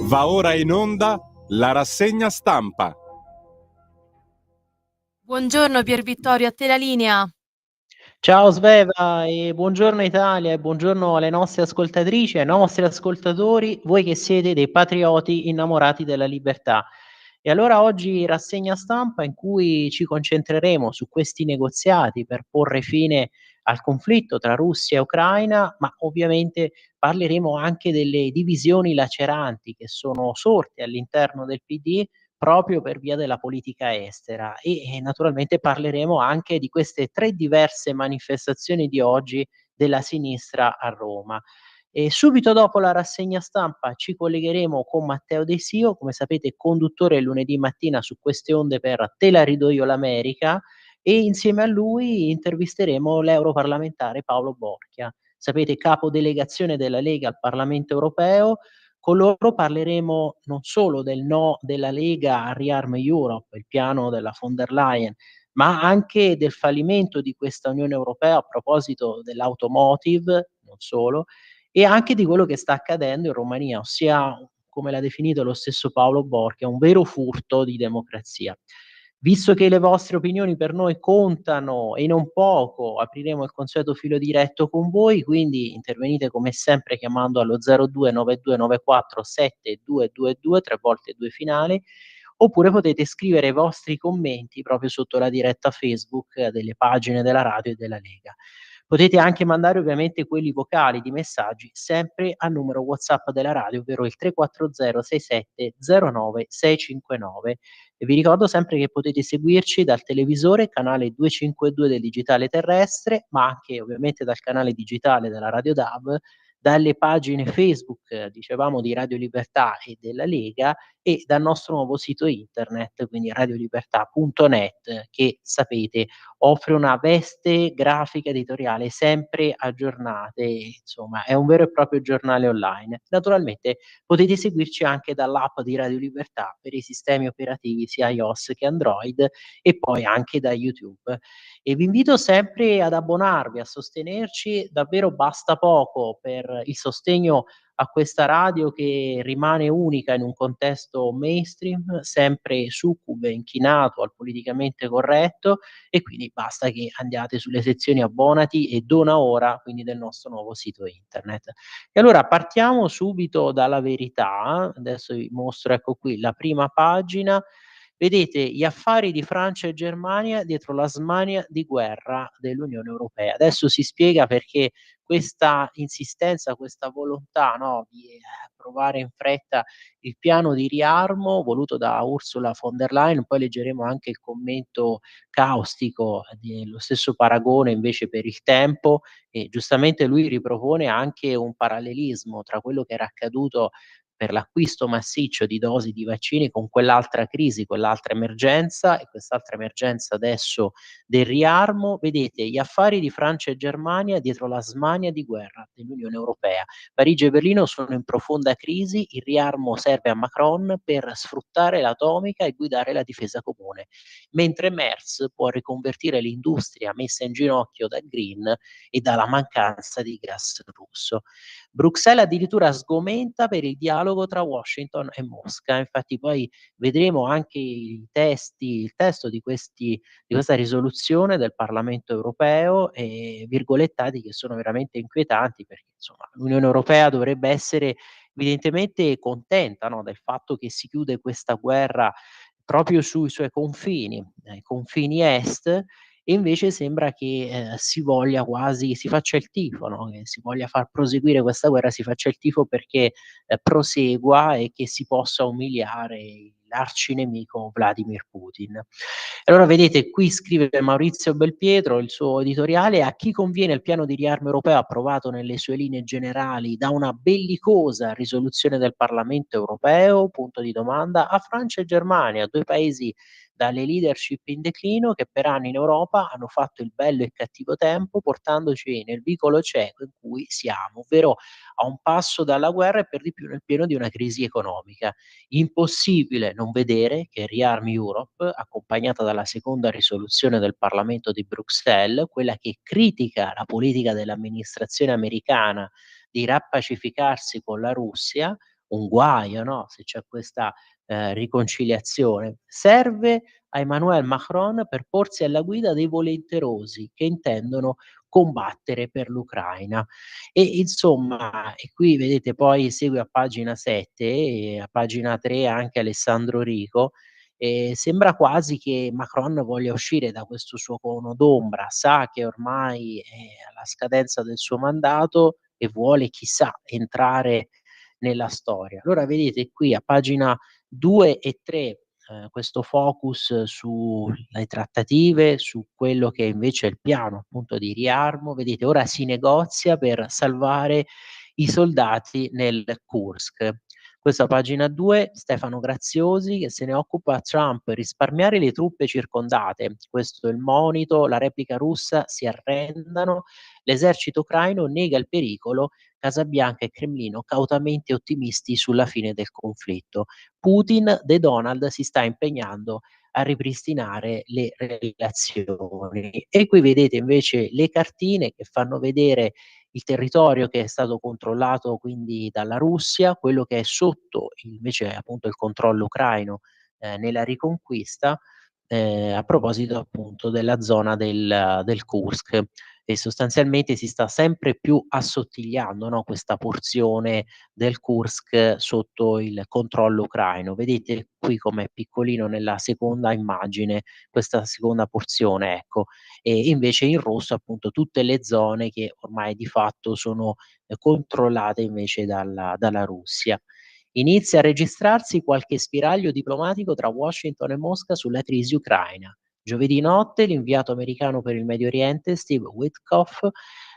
Va ora in onda la rassegna stampa. Buongiorno Pier Vittorio, a te la linea. Ciao Sveva e buongiorno Italia e buongiorno alle nostre ascoltatrici e ai nostri ascoltatori, voi che siete dei patrioti innamorati della libertà. E allora oggi rassegna stampa in cui ci concentreremo su questi negoziati per porre fine al conflitto tra Russia e Ucraina, ma ovviamente parleremo anche delle divisioni laceranti che sono sorte all'interno del PD proprio per via della politica estera e naturalmente parleremo anche di queste 3 diverse manifestazioni di oggi della sinistra a Roma. E subito dopo la rassegna stampa ci collegheremo con Matteo De Sio, come sapete conduttore il lunedì mattina su queste onde per Te la ridò io l'America, e insieme a lui intervisteremo l'europarlamentare Paolo Borchia. Sapete, capo delegazione della Lega al Parlamento europeo. Con loro parleremo non solo del no della Lega a Rearm Europe, il piano della von der Leyen, ma anche del fallimento di questa Unione Europea a proposito dell'automotive, non solo, e anche di quello che sta accadendo in Romania, ossia, come l'ha definito lo stesso Paolo Borchia, un vero furto di democrazia. Visto che le vostre opinioni per noi contano e non poco, apriremo il consueto filo diretto con voi, quindi intervenite come sempre chiamando allo 0292947222, 3 volte 2 finali, oppure potete scrivere i vostri commenti proprio sotto la diretta Facebook delle pagine della radio e della Lega. Potete anche mandare ovviamente quelli vocali di messaggi sempre al numero WhatsApp della radio, ovvero il 340 67 09 659. E vi ricordo sempre che potete seguirci dal televisore, canale 252 del digitale terrestre, ma anche ovviamente dal canale digitale della Radio DAB, dalle pagine Facebook, dicevamo, di Radio Libertà e della Lega, e dal nostro nuovo sito internet, quindi radiolibertà.net, che sapete offre una veste grafica editoriale sempre aggiornate, insomma è un vero e proprio giornale online. Naturalmente potete seguirci anche dall'app di Radio Libertà per i sistemi operativi sia iOS che Android, e poi anche da YouTube. E vi invito sempre ad abbonarvi, a sostenerci, davvero basta poco per il sostegno a questa radio che rimane unica in un contesto mainstream, sempre succube, inchinato al politicamente corretto, e quindi basta che andiate sulle sezioni abbonati e dona ora, quindi del nostro nuovo sito internet. E allora partiamo subito dalla verità. Adesso vi mostro, ecco qui, la prima pagina. Vedete gli affari di Francia e Germania dietro la smania di guerra dell'Unione Europea. Adesso si spiega perché questa insistenza, questa volontà, no, di approvare in fretta il piano di riarmo voluto da Ursula von der Leyen. Poi leggeremo anche il commento caustico dello stesso Paragone invece per il tempo, e giustamente lui ripropone anche un parallelismo tra quello che era accaduto per l'acquisto massiccio di dosi di vaccini con quell'altra crisi, quell'altra emergenza, e quest'altra emergenza adesso del riarmo. Vedete gli affari di Francia e Germania dietro la smania di guerra dell'Unione Europea. Parigi e Berlino sono in profonda crisi, il riarmo serve a Macron per sfruttare l'atomica e guidare la difesa comune, mentre Merz può riconvertire l'industria messa in ginocchio dal green e dalla mancanza di gas russo. Bruxelles addirittura sgomenta per il dialogo tra Washington e Mosca. Infatti poi vedremo anche il testo di questa risoluzione del Parlamento europeo, virgolettati che sono veramente inquietanti, perché insomma l'Unione Europea dovrebbe essere evidentemente contenta, no, del fatto che si chiude questa guerra proprio sui suoi confini, ai confini est, e invece sembra che si voglia quasi, si faccia il tifo, no, che si voglia far proseguire questa guerra, si faccia il tifo perché prosegua e che si possa umiliare l'arcinemico Vladimir Putin. Allora vedete, qui scrive Maurizio Belpietro il suo editoriale: a chi conviene il piano di riarmo europeo approvato nelle sue linee generali da una bellicosa risoluzione del Parlamento europeo? Punto di domanda. A Francia e Germania, due paesi dalle leadership in declino che per anni in Europa hanno fatto il bello e il cattivo tempo, portandoci nel vicolo cieco in cui siamo, ovvero a un passo dalla guerra e per di più nel pieno di una crisi economica. Impossibile non vedere che Rearm Europe, accompagnata dalla seconda risoluzione del Parlamento di Bruxelles, quella che critica la politica dell'amministrazione americana di rappacificarsi con la Russia, un guaio, no, se c'è questa riconciliazione. Serve a Emmanuel Macron per porsi alla guida dei volenterosi che intendono combattere per l'Ucraina. E insomma, e qui vedete poi segue a pagina 7 e a pagina 3 anche Alessandro Rico. Sembra quasi che Macron voglia uscire da questo suo cono d'ombra, sa che ormai è alla scadenza del suo mandato e vuole, chissà, entrare nella storia. Allora vedete qui a pagina 2 e 3, questo focus sulle trattative, su quello che invece è il piano appunto di riarmo. Vedete, ora si negozia per salvare i soldati nel Kursk. Questa pagina 2, Stefano Graziosi che se ne occupa. Trump: risparmiare le truppe circondate. Questo è il monito, la replica russa si arrendano, l'esercito ucraino nega il pericolo, Casabianca e Cremlino cautamente ottimisti sulla fine del conflitto. Putin, De Donald si sta impegnando a ripristinare le relazioni. E qui vedete invece le cartine che fanno vedere il territorio che è stato controllato quindi dalla Russia, quello che è sotto invece appunto il controllo ucraino nella riconquista, a proposito appunto della zona del Kursk. E sostanzialmente si sta sempre più assottigliando, no, questa porzione del Kursk sotto il controllo ucraino. Vedete qui com'è piccolino nella seconda immagine, questa seconda porzione, ecco. E invece in rosso appunto tutte le zone che ormai di fatto sono controllate invece dalla Russia. Inizia a registrarsi qualche spiraglio diplomatico tra Washington e Mosca sulla crisi ucraina. Giovedì notte l'inviato americano per il Medio Oriente Steve Witkoff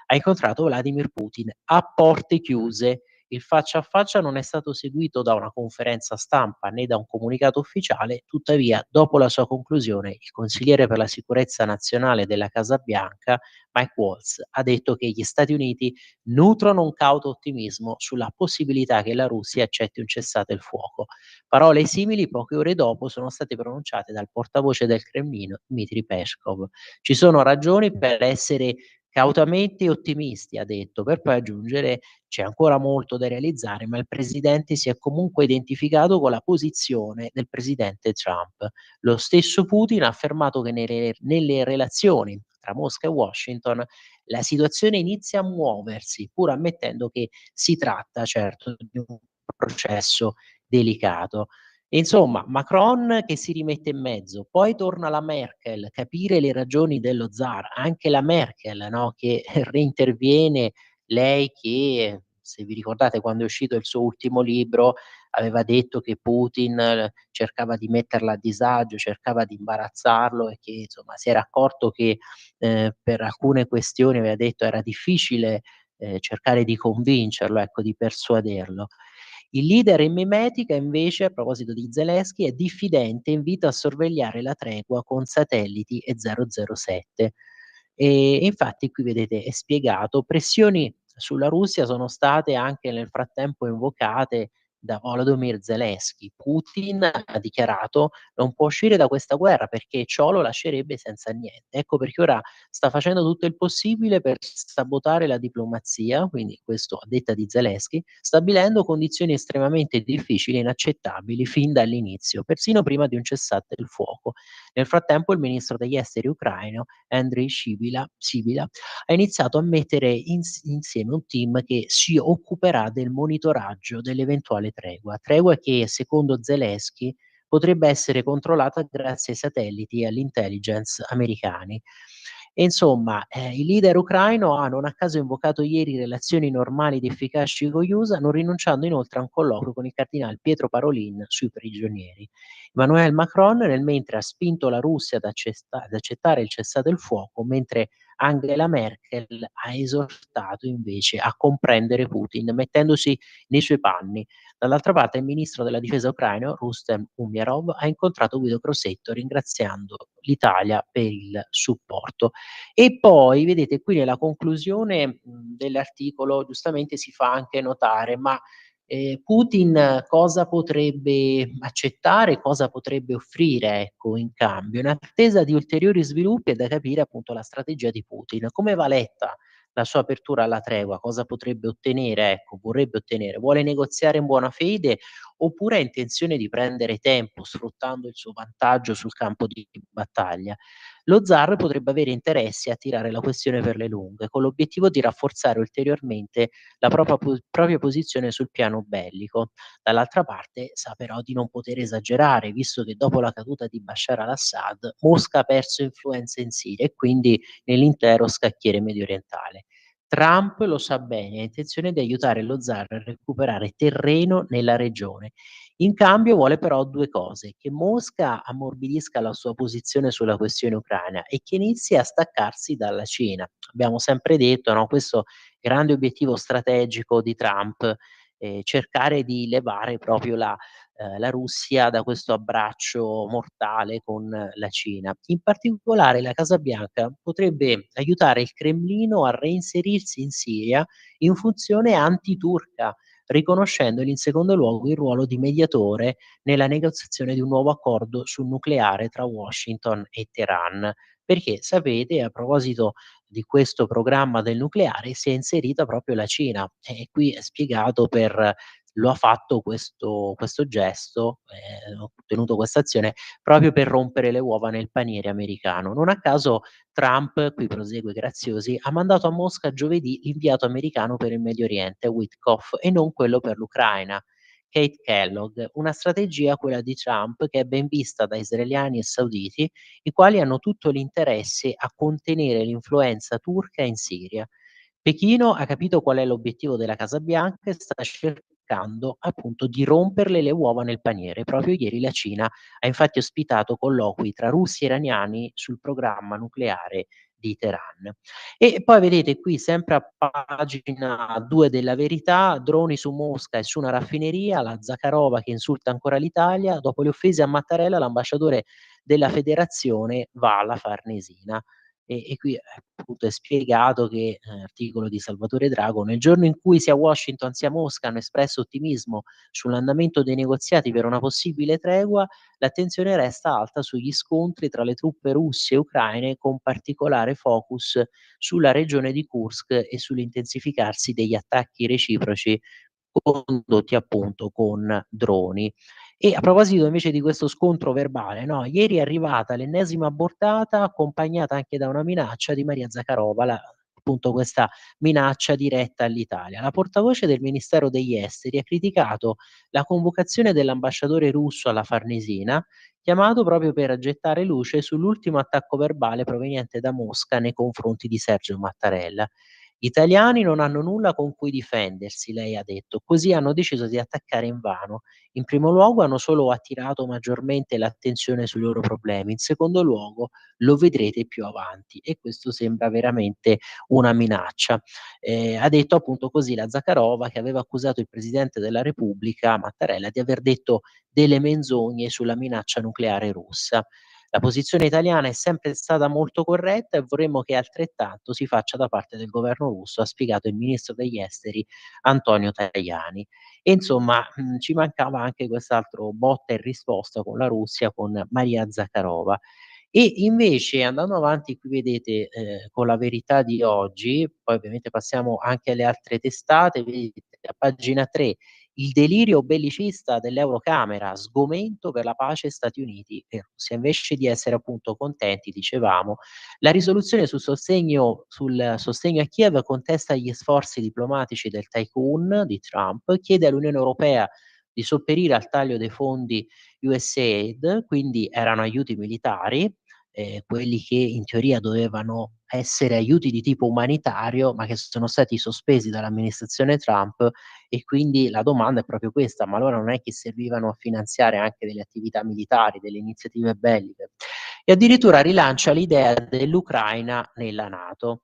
ha incontrato Vladimir Putin a porte chiuse. Il faccia a faccia non è stato seguito da una conferenza stampa né da un comunicato ufficiale, tuttavia dopo la sua conclusione il consigliere per la sicurezza nazionale della Casa Bianca, Mike Waltz, ha detto che gli Stati Uniti nutrono un cauto ottimismo sulla possibilità che la Russia accetti un cessate il fuoco. Parole simili poche ore dopo sono state pronunciate dal portavoce del Cremlino, Dmitry Peskov. Ci sono ragioni per essere cautamente ottimisti, ha detto, per poi aggiungere c'è ancora molto da realizzare, ma il presidente si è comunque identificato con la posizione del presidente Trump. Lo stesso Putin ha affermato che nelle relazioni tra Mosca e Washington la situazione inizia a muoversi, pur ammettendo che si tratta certo di un processo delicato. Insomma, Macron che si rimette in mezzo, poi torna la Merkel, capire le ragioni dello zar, anche la Merkel, no, che reinterviene, lei che, se vi ricordate quando è uscito il suo ultimo libro, aveva detto che Putin cercava di metterla a disagio, cercava di imbarazzarlo e che insomma si era accorto che per alcune questioni aveva detto era difficile cercare di convincerlo, ecco, di persuaderlo. Il leader in mimetica invece, a proposito di Zelensky, è diffidente e invita a sorvegliare la tregua con satelliti e 007. Infatti qui vedete è spiegato, pressioni sulla Russia sono state anche nel frattempo invocate da Volodymyr Zelensky. Putin ha dichiarato: "Non può uscire da questa guerra perché ciò lo lascerebbe senza niente". Ecco perché ora sta facendo tutto il possibile per sabotare la diplomazia, quindi questo a detta di Zelensky, stabilendo condizioni estremamente difficili e inaccettabili fin dall'inizio, persino prima di un cessate il fuoco. Nel frattempo il ministro degli esteri ucraino Andriy Sybiha ha iniziato a mettere insieme un team che si occuperà del monitoraggio dell'eventuale tregua che secondo Zelensky potrebbe essere controllata grazie ai satelliti e all'intelligence americani. E insomma, il leader ucraino ha non a caso invocato ieri relazioni normali ed efficaci con gli USA, non rinunciando inoltre a un colloquio con il cardinale Pietro Parolin sui prigionieri. Emmanuel Macron nel mentre ha spinto la Russia ad accettare il cessate il fuoco, mentre Angela Merkel ha esortato invece a comprendere Putin, mettendosi nei suoi panni. Dall'altra parte il ministro della difesa ucraino Rustem Umerov ha incontrato Guido Crosetto ringraziando l'Italia per il supporto. E poi vedete qui nella conclusione dell'articolo giustamente si fa anche notare, ma Putin cosa potrebbe accettare, cosa potrebbe offrire, ecco, in cambio. In attesa di ulteriori sviluppi è da capire appunto la strategia di Putin. Come va letta la sua apertura alla tregua cosa potrebbe ottenere, ecco, vorrebbe ottenere? Vuole negoziare in buona fede oppure ha intenzione di prendere tempo sfruttando il suo vantaggio sul campo di battaglia? Lo zar potrebbe avere interessi a tirare la questione per le lunghe, con l'obiettivo di rafforzare ulteriormente la propria posizione sul piano bellico. Dall'altra parte sa però di non poter esagerare, visto che dopo la caduta di Bashar al-Assad, Mosca ha perso influenza in Siria e quindi nell'intero scacchiere mediorientale. Trump lo sa bene, ha intenzione di aiutare lo zar a recuperare terreno nella regione. In cambio vuole però due cose: che Mosca ammorbidisca la sua posizione sulla questione ucraina e che inizi a staccarsi dalla Cina. Abbiamo sempre detto, no, questo grande obiettivo strategico di Trump, cercare di levare proprio la Russia da questo abbraccio mortale con la Cina. In particolare la Casa Bianca potrebbe aiutare il Cremlino a reinserirsi in Siria in funzione antiturca, riconoscendogli in secondo luogo il ruolo di mediatore nella negoziazione di un nuovo accordo sul nucleare tra Washington e Teheran. Perché sapete, a proposito di questo programma del nucleare, si è inserita proprio la Cina e qui è spiegato per lo ha fatto questo gesto, ho ottenuto questa azione proprio per rompere le uova nel paniere americano. Non a caso Trump, qui prosegue Graziosi, ha mandato a Mosca giovedì l'inviato americano per il Medio Oriente, Witkoff, e non quello per l'Ucraina, Kate Kellogg. Una strategia, quella di Trump, che è ben vista da israeliani e sauditi, i quali hanno tutto l'interesse a contenere l'influenza turca in Siria. Pechino ha capito qual è l'obiettivo della Casa Bianca e sta cercando appunto di romperle le uova nel paniere. Proprio ieri la Cina ha infatti ospitato colloqui tra russi e iraniani sul programma nucleare di Teheran. E poi vedete qui sempre a pagina 2 della Verità, droni su Mosca e su una raffineria, la Zakharova che insulta ancora l'Italia, dopo le offese a Mattarella l'ambasciatore della federazione va alla Farnesina. E qui appunto è spiegato che, articolo di Salvatore Drago: "Nel giorno in cui sia Washington sia Mosca hanno espresso ottimismo sull'andamento dei negoziati per una possibile tregua, l'attenzione resta alta sugli scontri tra le truppe russe e ucraine, con particolare focus sulla regione di Kursk e sull'intensificarsi degli attacchi reciproci condotti appunto con droni". E a proposito invece di questo scontro verbale, no, ieri è arrivata l'ennesima boardata accompagnata anche da una minaccia di Maria Zakharova, appunto questa minaccia diretta all'Italia. La portavoce del Ministero degli Esteri ha criticato la convocazione dell'ambasciatore russo alla Farnesina, chiamato proprio per gettare luce sull'ultimo attacco verbale proveniente da Mosca nei confronti di Sergio Mattarella. "Gli italiani non hanno nulla con cui difendersi", lei ha detto, "così hanno deciso di attaccare invano. In primo luogo hanno solo attirato maggiormente l'attenzione sui loro problemi, in secondo luogo lo vedrete più avanti", e questo sembra veramente una minaccia. Ha detto appunto così la Zakharova, che aveva accusato il Presidente della Repubblica, Mattarella, di aver detto delle menzogne sulla minaccia nucleare russa. "La posizione italiana è sempre stata molto corretta e vorremmo che altrettanto si faccia da parte del governo russo", ha spiegato il ministro degli esteri Antonio Tajani. E insomma, ci mancava anche quest'altro botta e risposta con la Russia, con Maria Zakharova. E invece andando avanti qui vedete, con la Verità di oggi, poi ovviamente passiamo anche alle altre testate, vedete a pagina 3: "Il delirio bellicista dell'Eurocamera, sgomento per la pace Stati Uniti e Russia". Invece di essere appunto contenti, dicevamo, la risoluzione sul sostegno a Kiev contesta gli sforzi diplomatici del tycoon di Trump, chiede all'Unione Europea di sopperire al taglio dei fondi USAID, quindi erano aiuti militari, quelli che in teoria dovevano essere aiuti di tipo umanitario, ma che sono stati sospesi dall'amministrazione Trump, e quindi la domanda è proprio questa: ma allora non è che servivano a finanziare anche delle attività militari, delle iniziative belliche? E addirittura rilancia l'idea dell'Ucraina nella NATO.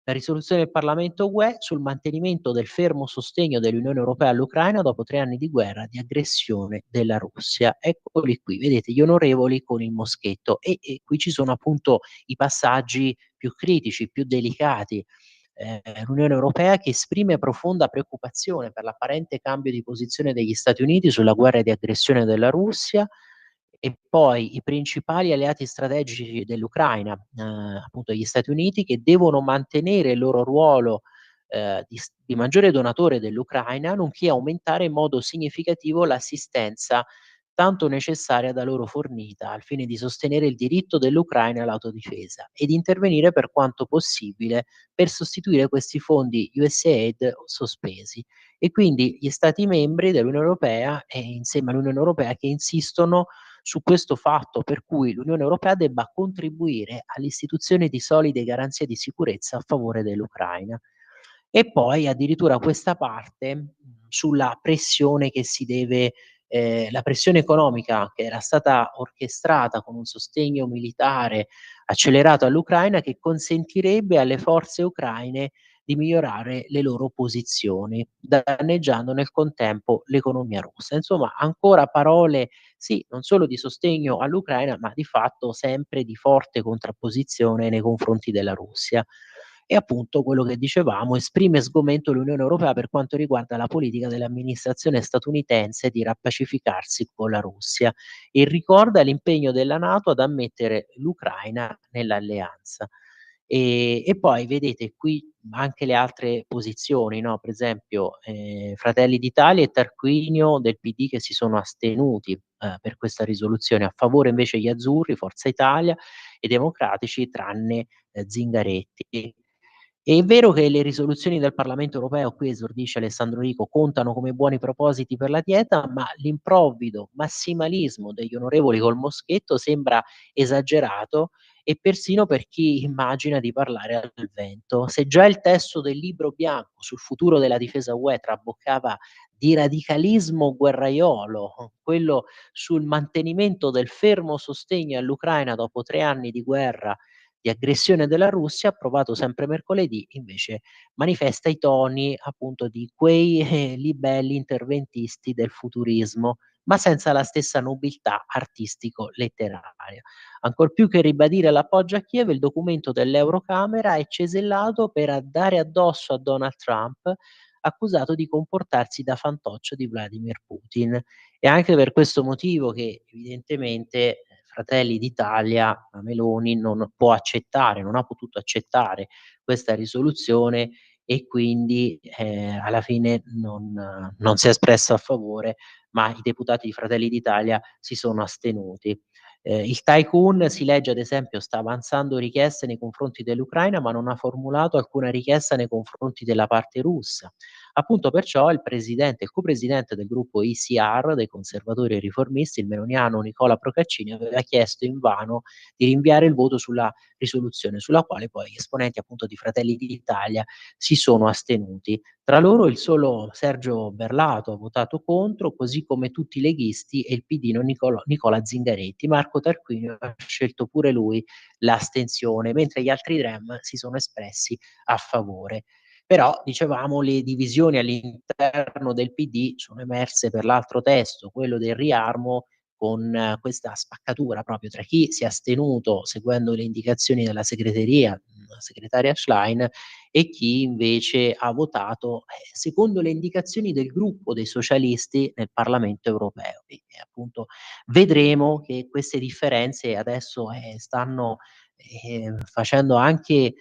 La risoluzione del Parlamento UE sul mantenimento del fermo sostegno dell'Unione Europea all'Ucraina dopo 3 anni di guerra, di aggressione della Russia. Eccoli qui, vedete gli onorevoli con il moschetto e qui ci sono appunto i passaggi più critici, più delicati. L'Unione Europea che esprime profonda preoccupazione per l'apparente cambio di posizione degli Stati Uniti sulla guerra di aggressione della Russia. e poi i principali alleati strategici dell'Ucraina, appunto gli Stati Uniti, che devono mantenere il loro ruolo di maggiore donatore dell'Ucraina, nonché aumentare in modo significativo l'assistenza tanto necessaria da loro fornita al fine di sostenere il diritto dell'Ucraina all'autodifesa ed intervenire per quanto possibile per sostituire questi fondi USAID sospesi. E quindi gli Stati membri dell'Unione Europea e insieme all'Unione Europea che insistono su questo fatto per cui l'Unione Europea debba contribuire all'istituzione di solide garanzie di sicurezza a favore dell'Ucraina. E poi addirittura questa parte, sulla pressione che si deve la pressione economica che era stata orchestrata con un sostegno militare accelerato all'Ucraina, che consentirebbe alle forze ucraine di migliorare le loro posizioni, danneggiando nel contempo l'economia russa. Insomma, ancora parole, sì, non solo di sostegno all'Ucraina, ma di fatto sempre di forte contrapposizione nei confronti della Russia. E appunto quello che dicevamo, esprime sgomento l'Unione Europea per quanto riguarda la politica dell'amministrazione statunitense di rappacificarsi con la Russia e ricorda l'impegno della NATO ad ammettere l'Ucraina nell'alleanza. E poi vedete qui anche le altre posizioni, no, per esempio, Fratelli d'Italia e Tarquinio del PD che si sono astenuti, per questa risoluzione, a favore invece gli azzurri, Forza Italia e Democratici tranne, Zingaretti. È vero che le risoluzioni del Parlamento europeo, qui esordisce Alessandro Rico, contano come buoni propositi per la dieta, ma l'improvvido massimalismo degli onorevoli col moschetto sembra esagerato e persino per chi immagina di parlare al vento. Se già il testo del libro bianco sul futuro della difesa UE traboccava di radicalismo guerraiolo, quello sul mantenimento del fermo sostegno all'Ucraina dopo 3 anni di guerra, di aggressione della Russia, approvato sempre mercoledì, invece manifesta i toni appunto di quei libelli interventisti del futurismo, ma senza la stessa nobiltà artistico-letteraria. Ancor più che ribadire l'appoggio a Kiev, il documento dell'Eurocamera è cesellato per dare addosso a Donald Trump, accusato di comportarsi da fantoccio di Vladimir Putin. È anche per questo motivo che evidentemente Fratelli d'Italia, la Meloni non può accettare, non ha potuto accettare questa risoluzione e quindi, alla fine non si è espresso a favore, ma i deputati di Fratelli d'Italia si sono astenuti. Il tycoon, si legge ad esempio, sta avanzando richieste nei confronti dell'Ucraina, ma non ha formulato alcuna richiesta nei confronti della parte russa. Appunto perciò il co-presidente del gruppo ECR dei conservatori e riformisti, il meloniano Nicola Procaccini, aveva chiesto invano di rinviare il voto sulla risoluzione, sulla quale poi gli esponenti appunto di Fratelli d'Italia si sono astenuti. Tra loro il solo Sergio Berlato ha votato contro, così come tutti i leghisti e il pidino Nicola Zingaretti. Marco Tarquinio ha scelto pure lui l'astensione, mentre gli altri 3 si sono espressi a favore. Però, dicevamo, le divisioni all'interno del PD sono emerse per l'altro testo, quello del riarmo, con questa spaccatura proprio tra chi si è astenuto seguendo le indicazioni della segreteria, segretaria Schlein, e chi invece ha votato, secondo le indicazioni del gruppo dei socialisti nel Parlamento europeo. E appunto vedremo che queste differenze adesso, stanno, facendo anche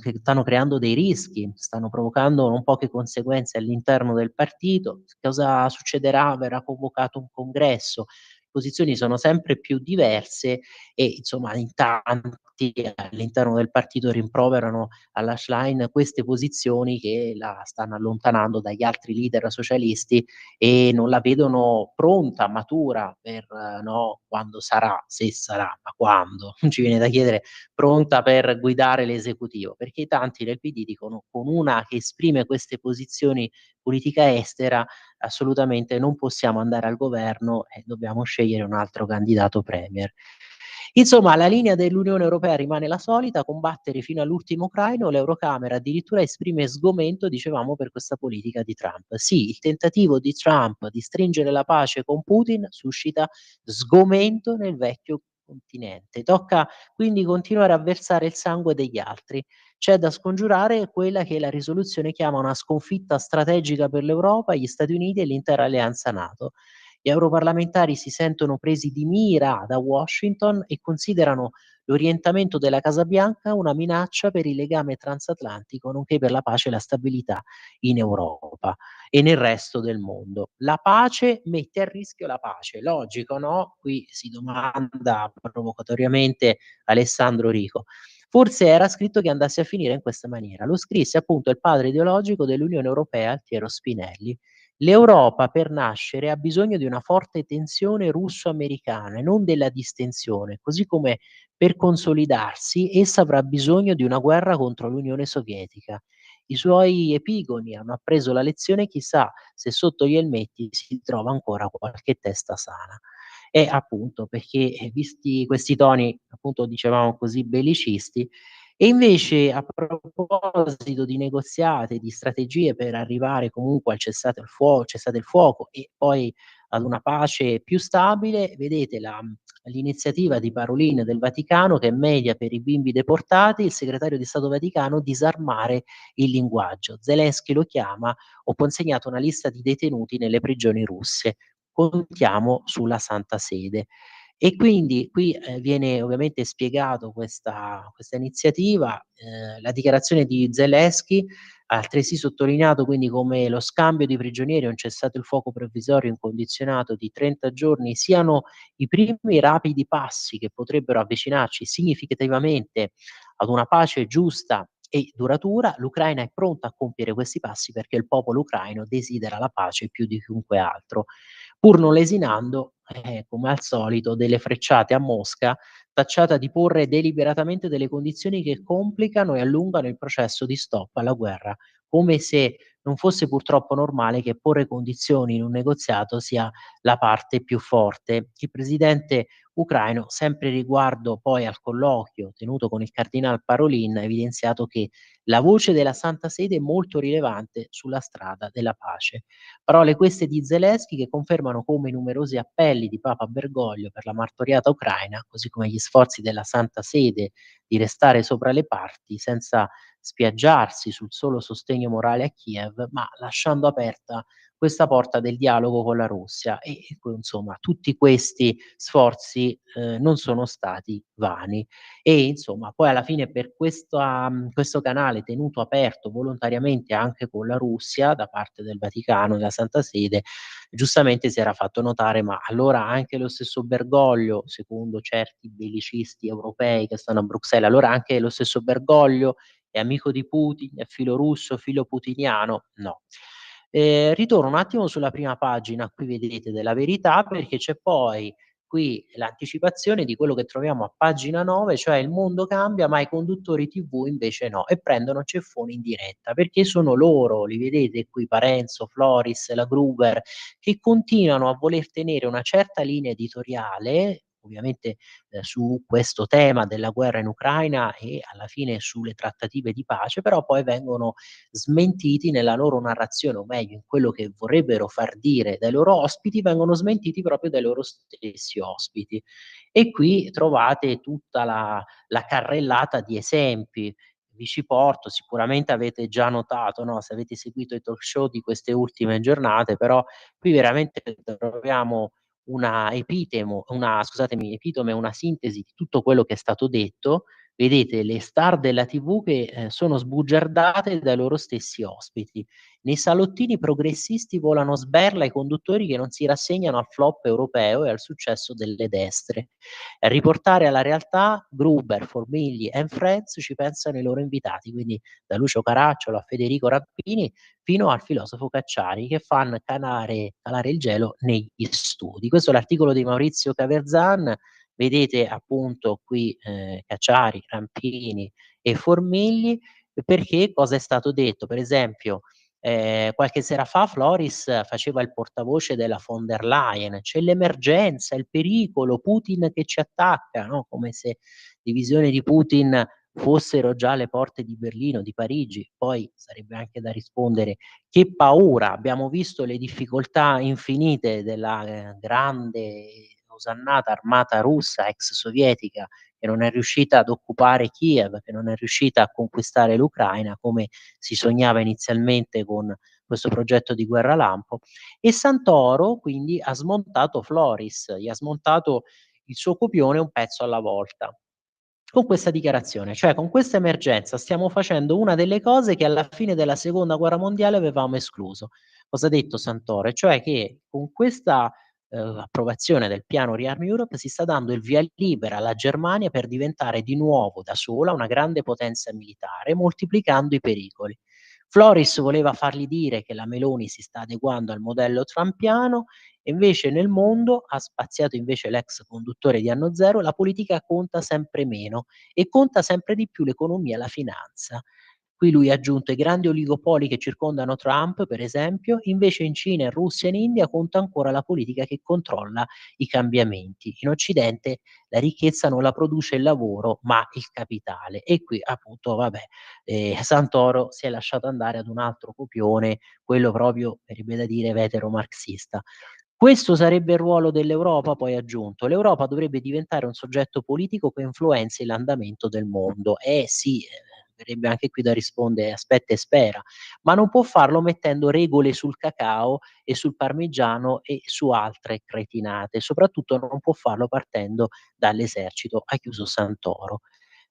che stanno creando dei rischi, stanno provocando non poche conseguenze all'interno del partito. Cosa succederà? Verrà convocato un congresso, posizioni sono sempre più diverse e insomma in tanti all'interno del partito rimproverano alla Schlein queste posizioni che la stanno allontanando dagli altri leader socialisti e non la vedono pronta, matura per no, quando sarà, se sarà, ma quando, ci viene da chiedere, pronta per guidare l'esecutivo, perché i tanti del PD dicono: "Con una che esprime queste posizioni politica estera, assolutamente non possiamo andare al governo e dobbiamo scegliere un altro candidato premier". Insomma, la linea dell'Unione Europea rimane la solita: combattere fino all'ultimo ucraino. L'Eurocamera addirittura esprime sgomento, dicevamo, per questa politica di Trump. Sì, il tentativo di Trump di stringere la pace con Putin suscita sgomento nel vecchio continente. Tocca quindi continuare a versare il sangue degli altri. C'è da scongiurare quella che la risoluzione chiama una sconfitta strategica per l'Europa, gli Stati Uniti e l'intera alleanza NATO. Gli europarlamentari si sentono presi di mira da Washington e considerano l'orientamento della Casa Bianca una minaccia per il legame transatlantico, nonché per la pace e la stabilità in Europa e nel resto del mondo. La pace mette a rischio la pace, logico, no? Qui si domanda provocatoriamente Alessandro Rico. Forse era scritto che andasse a finire in questa maniera. Lo scrisse appunto il padre ideologico dell'Unione Europea, Altiero Spinelli. L'Europa per nascere ha bisogno di una forte tensione russo-americana e non della distensione, così come per consolidarsi essa avrà bisogno di una guerra contro l'Unione Sovietica. I suoi epigoni hanno appreso la lezione, chissà se sotto gli elmetti si trova ancora qualche testa sana. E appunto perché, visti questi toni, appunto dicevamo così bellicisesti, e invece a proposito di negoziati e di strategie per arrivare comunque al cessate il fuoco e poi ad una pace più stabile, vedete l'iniziativa di Parolin del Vaticano che media per i bimbi deportati, il segretario di Stato Vaticano disarmare il linguaggio. Zelensky lo chiama: "Ho consegnato una lista di detenuti nelle prigioni russe. Contiamo sulla Santa Sede". E quindi qui, viene ovviamente spiegato questa iniziativa, la dichiarazione di Zelensky ha altresì sottolineato quindi come lo scambio di prigionieri e un cessate il fuoco provvisorio incondizionato di 30 giorni siano i primi rapidi passi che potrebbero avvicinarci significativamente ad una pace giusta e duratura. L'Ucraina è pronta a compiere questi passi perché il popolo ucraino desidera la pace più di chiunque altro, pur non lesinando, come al solito, delle frecciate a Mosca, tacciata di porre deliberatamente delle condizioni che complicano e allungano il processo di stop alla guerra, come se non fosse purtroppo normale che porre condizioni in un negoziato sia la parte più forte. Il presidente ucraino, sempre riguardo poi al colloquio tenuto con il cardinal Parolin, ha evidenziato che la voce della Santa Sede è molto rilevante sulla strada della pace. Parole queste di Zelensky che confermano come i numerosi appelli di Papa Bergoglio per la martoriata Ucraina, così come gli sforzi della Santa Sede di restare sopra le parti senza spiaggiarsi sul solo sostegno morale a Kiev, ma lasciando aperta questa porta del dialogo con la Russia insomma tutti questi sforzi, non sono stati vani. E insomma poi alla fine per questo canale tenuto aperto volontariamente anche con la Russia da parte del Vaticano, della Santa Sede, giustamente si era fatto notare: ma allora anche lo stesso Bergoglio, secondo certi bellicisти europei che stanno a Bruxelles, allora anche lo stesso Bergoglio è amico di Putin, è filorusso, filoputiniano? No. Ritorno un attimo sulla prima pagina, qui vedete, della Verità, perché c'è poi qui l'anticipazione di quello che troviamo a pagina 9, cioè il mondo cambia, ma i conduttori TV invece no, e prendono ceffoni in diretta, perché sono loro, li vedete qui, Parenzo, Floris, la Gruber, che continuano a voler tenere una certa linea editoriale, ovviamente su questo tema della guerra in Ucraina e alla fine sulle trattative di pace, però poi vengono smentiti nella loro narrazione, o meglio in quello che vorrebbero far dire dai loro ospiti, vengono smentiti proprio dai loro stessi ospiti. E qui trovate tutta la carrellata di esempi. Vi ci porto, sicuramente avete già notato, no, se avete seguito i talk show di queste ultime giornate, però qui veramente troviamo epitome, una sintesi di tutto quello che è stato detto. Vedete le star della TV che, sono sbugiardate dai loro stessi ospiti. Nei salottini progressisti volano sberla i conduttori che non si rassegnano al flop europeo e al successo delle destre. A riportare alla realtà, Gruber, Formigli and Friends ci pensano i loro invitati, quindi da Lucio Caracciolo a Federico Rampini fino al filosofo Cacciari che fan calare il gelo negli studi. Questo è l'articolo di Maurizio Caverzan. Vedete appunto qui, Cacciari, Rampini e Formigli, perché cosa è stato detto. Per esempio, qualche sera fa Floris faceva il portavoce della von der Leyen: "C'è l'emergenza, il pericolo, Putin che ci attacca", no, come se divisioni di Putin fossero già alle porte di Berlino, di Parigi. Poi sarebbe anche da rispondere: che paura, abbiamo visto le difficoltà infinite della, grande osannata armata russa ex sovietica, che non è riuscita ad occupare Kiev, che non è riuscita a conquistare l'Ucraina come si sognava inizialmente con questo progetto di guerra lampo, e Santoro quindi ha smontato Floris, gli ha smontato il suo copione un pezzo alla volta. Con questa dichiarazione, cioè con questa emergenza stiamo facendo una delle cose che alla fine della seconda guerra mondiale avevamo escluso. Cosa ha detto Santoro? Cioè che con questa approvazione del piano Rearm Europe si sta dando il via libera alla Germania per diventare di nuovo da sola una grande potenza militare, moltiplicando i pericoli. Floris voleva fargli dire che la Meloni si sta adeguando al modello trumpiano, e invece nel mondo, ha spaziato invece l'ex conduttore di Anno Zero, la politica conta sempre meno e conta sempre di più l'economia e la finanza. Qui lui ha aggiunto: i grandi oligopoli che circondano Trump, per esempio, invece in Cina, in Russia e in India conta ancora la politica che controlla i cambiamenti. In Occidente la ricchezza non la produce il lavoro, ma il capitale. E qui appunto, vabbè, Santoro si è lasciato andare ad un altro copione, quello proprio, verrebbe da dire, vetero-marxista. Questo sarebbe il ruolo dell'Europa, poi ha aggiunto. L'Europa dovrebbe diventare un soggetto politico che influenzi l'andamento del mondo. Sì, verrebbe anche qui da rispondere: aspetta e spera, ma non può farlo mettendo regole sul cacao e sul parmigiano e su altre cretinate. Soprattutto non può farlo partendo dall'esercito, ha chiuso Santoro.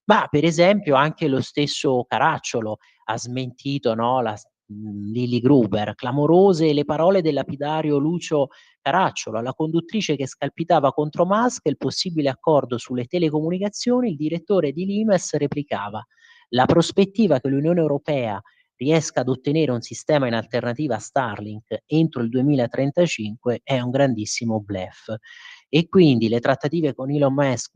Ma per esempio anche lo stesso Caracciolo ha smentito, no, Lily Gruber. Clamorose le parole del lapidario Lucio Caracciolo. Alla conduttrice che scalpitava contro Musk e il possibile accordo sulle telecomunicazioni, il direttore di Limes replicava: la prospettiva che l'Unione Europea riesca ad ottenere un sistema in alternativa a Starlink entro il 2035 è un grandissimo bluff. E quindi le trattative con Elon Musk,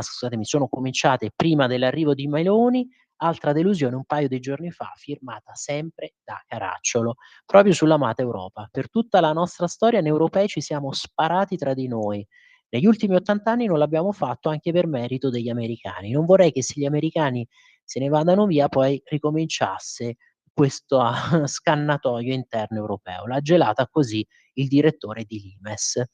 scusatemi, sono cominciate prima dell'arrivo di Meloni. Altra delusione un paio di giorni fa, firmata sempre da Caracciolo, proprio sull'amata Europa. Per tutta la nostra storia noi europei ci siamo sparati tra di noi. Negli ultimi 80 anni non l'abbiamo fatto anche per merito degli americani. Non vorrei che se gli americani se ne vadano via poi ricominciasse questo scannatoio interno europeo. L'ha gelata così il direttore di Limes.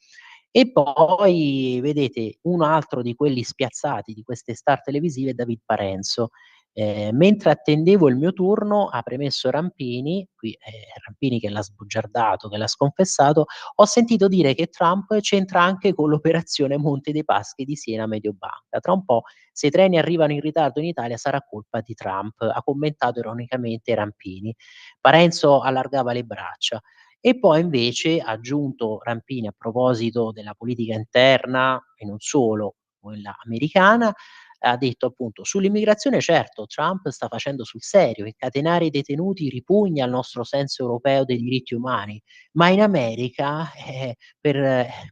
E poi vedete, un altro di quelli spiazzati di queste star televisive è David Parenzo. Mentre attendevo il mio turno, ha premesso Rampini, qui Rampini che l'ha sbugiardato, che l'ha sconfessato, ho sentito dire che Trump c'entra anche con l'operazione Monte dei Paschi di Siena Mediobanca. Tra un po', se i treni arrivano in ritardo in Italia sarà colpa di Trump, ha commentato ironicamente Rampini. Parenzo allargava le braccia. E poi invece ha aggiunto Rampini, a proposito della politica interna e non solo, quella americana, ha detto appunto: sull'immigrazione certo Trump sta facendo sul serio, incatenare i detenuti ripugna al nostro senso europeo dei diritti umani, ma in America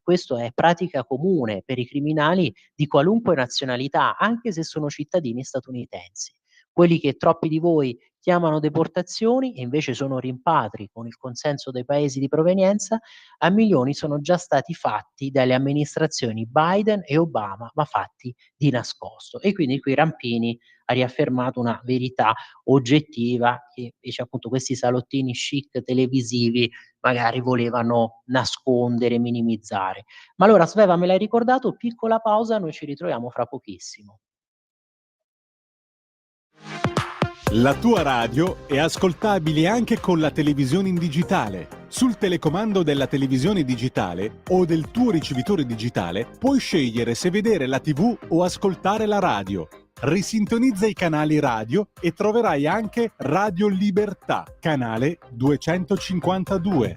questo è pratica comune per i criminali di qualunque nazionalità, anche se sono cittadini statunitensi. Quelli che troppi di voi chiamano deportazioni e invece sono rimpatri con il consenso dei paesi di provenienza, a milioni sono già stati fatti dalle amministrazioni Biden e Obama, ma fatti di nascosto. E quindi qui Rampini ha riaffermato una verità oggettiva che invece appunto questi salottini chic televisivi magari volevano nascondere, minimizzare. Ma allora Sveva, me l'hai ricordato, piccola pausa, noi ci ritroviamo fra pochissimo. La tua radio è ascoltabile anche con la televisione in digitale. Sul telecomando della televisione digitale o del tuo ricevitore digitale puoi scegliere se vedere la TV o ascoltare la radio. Risintonizza i canali radio e troverai anche Radio Libertà, canale 252.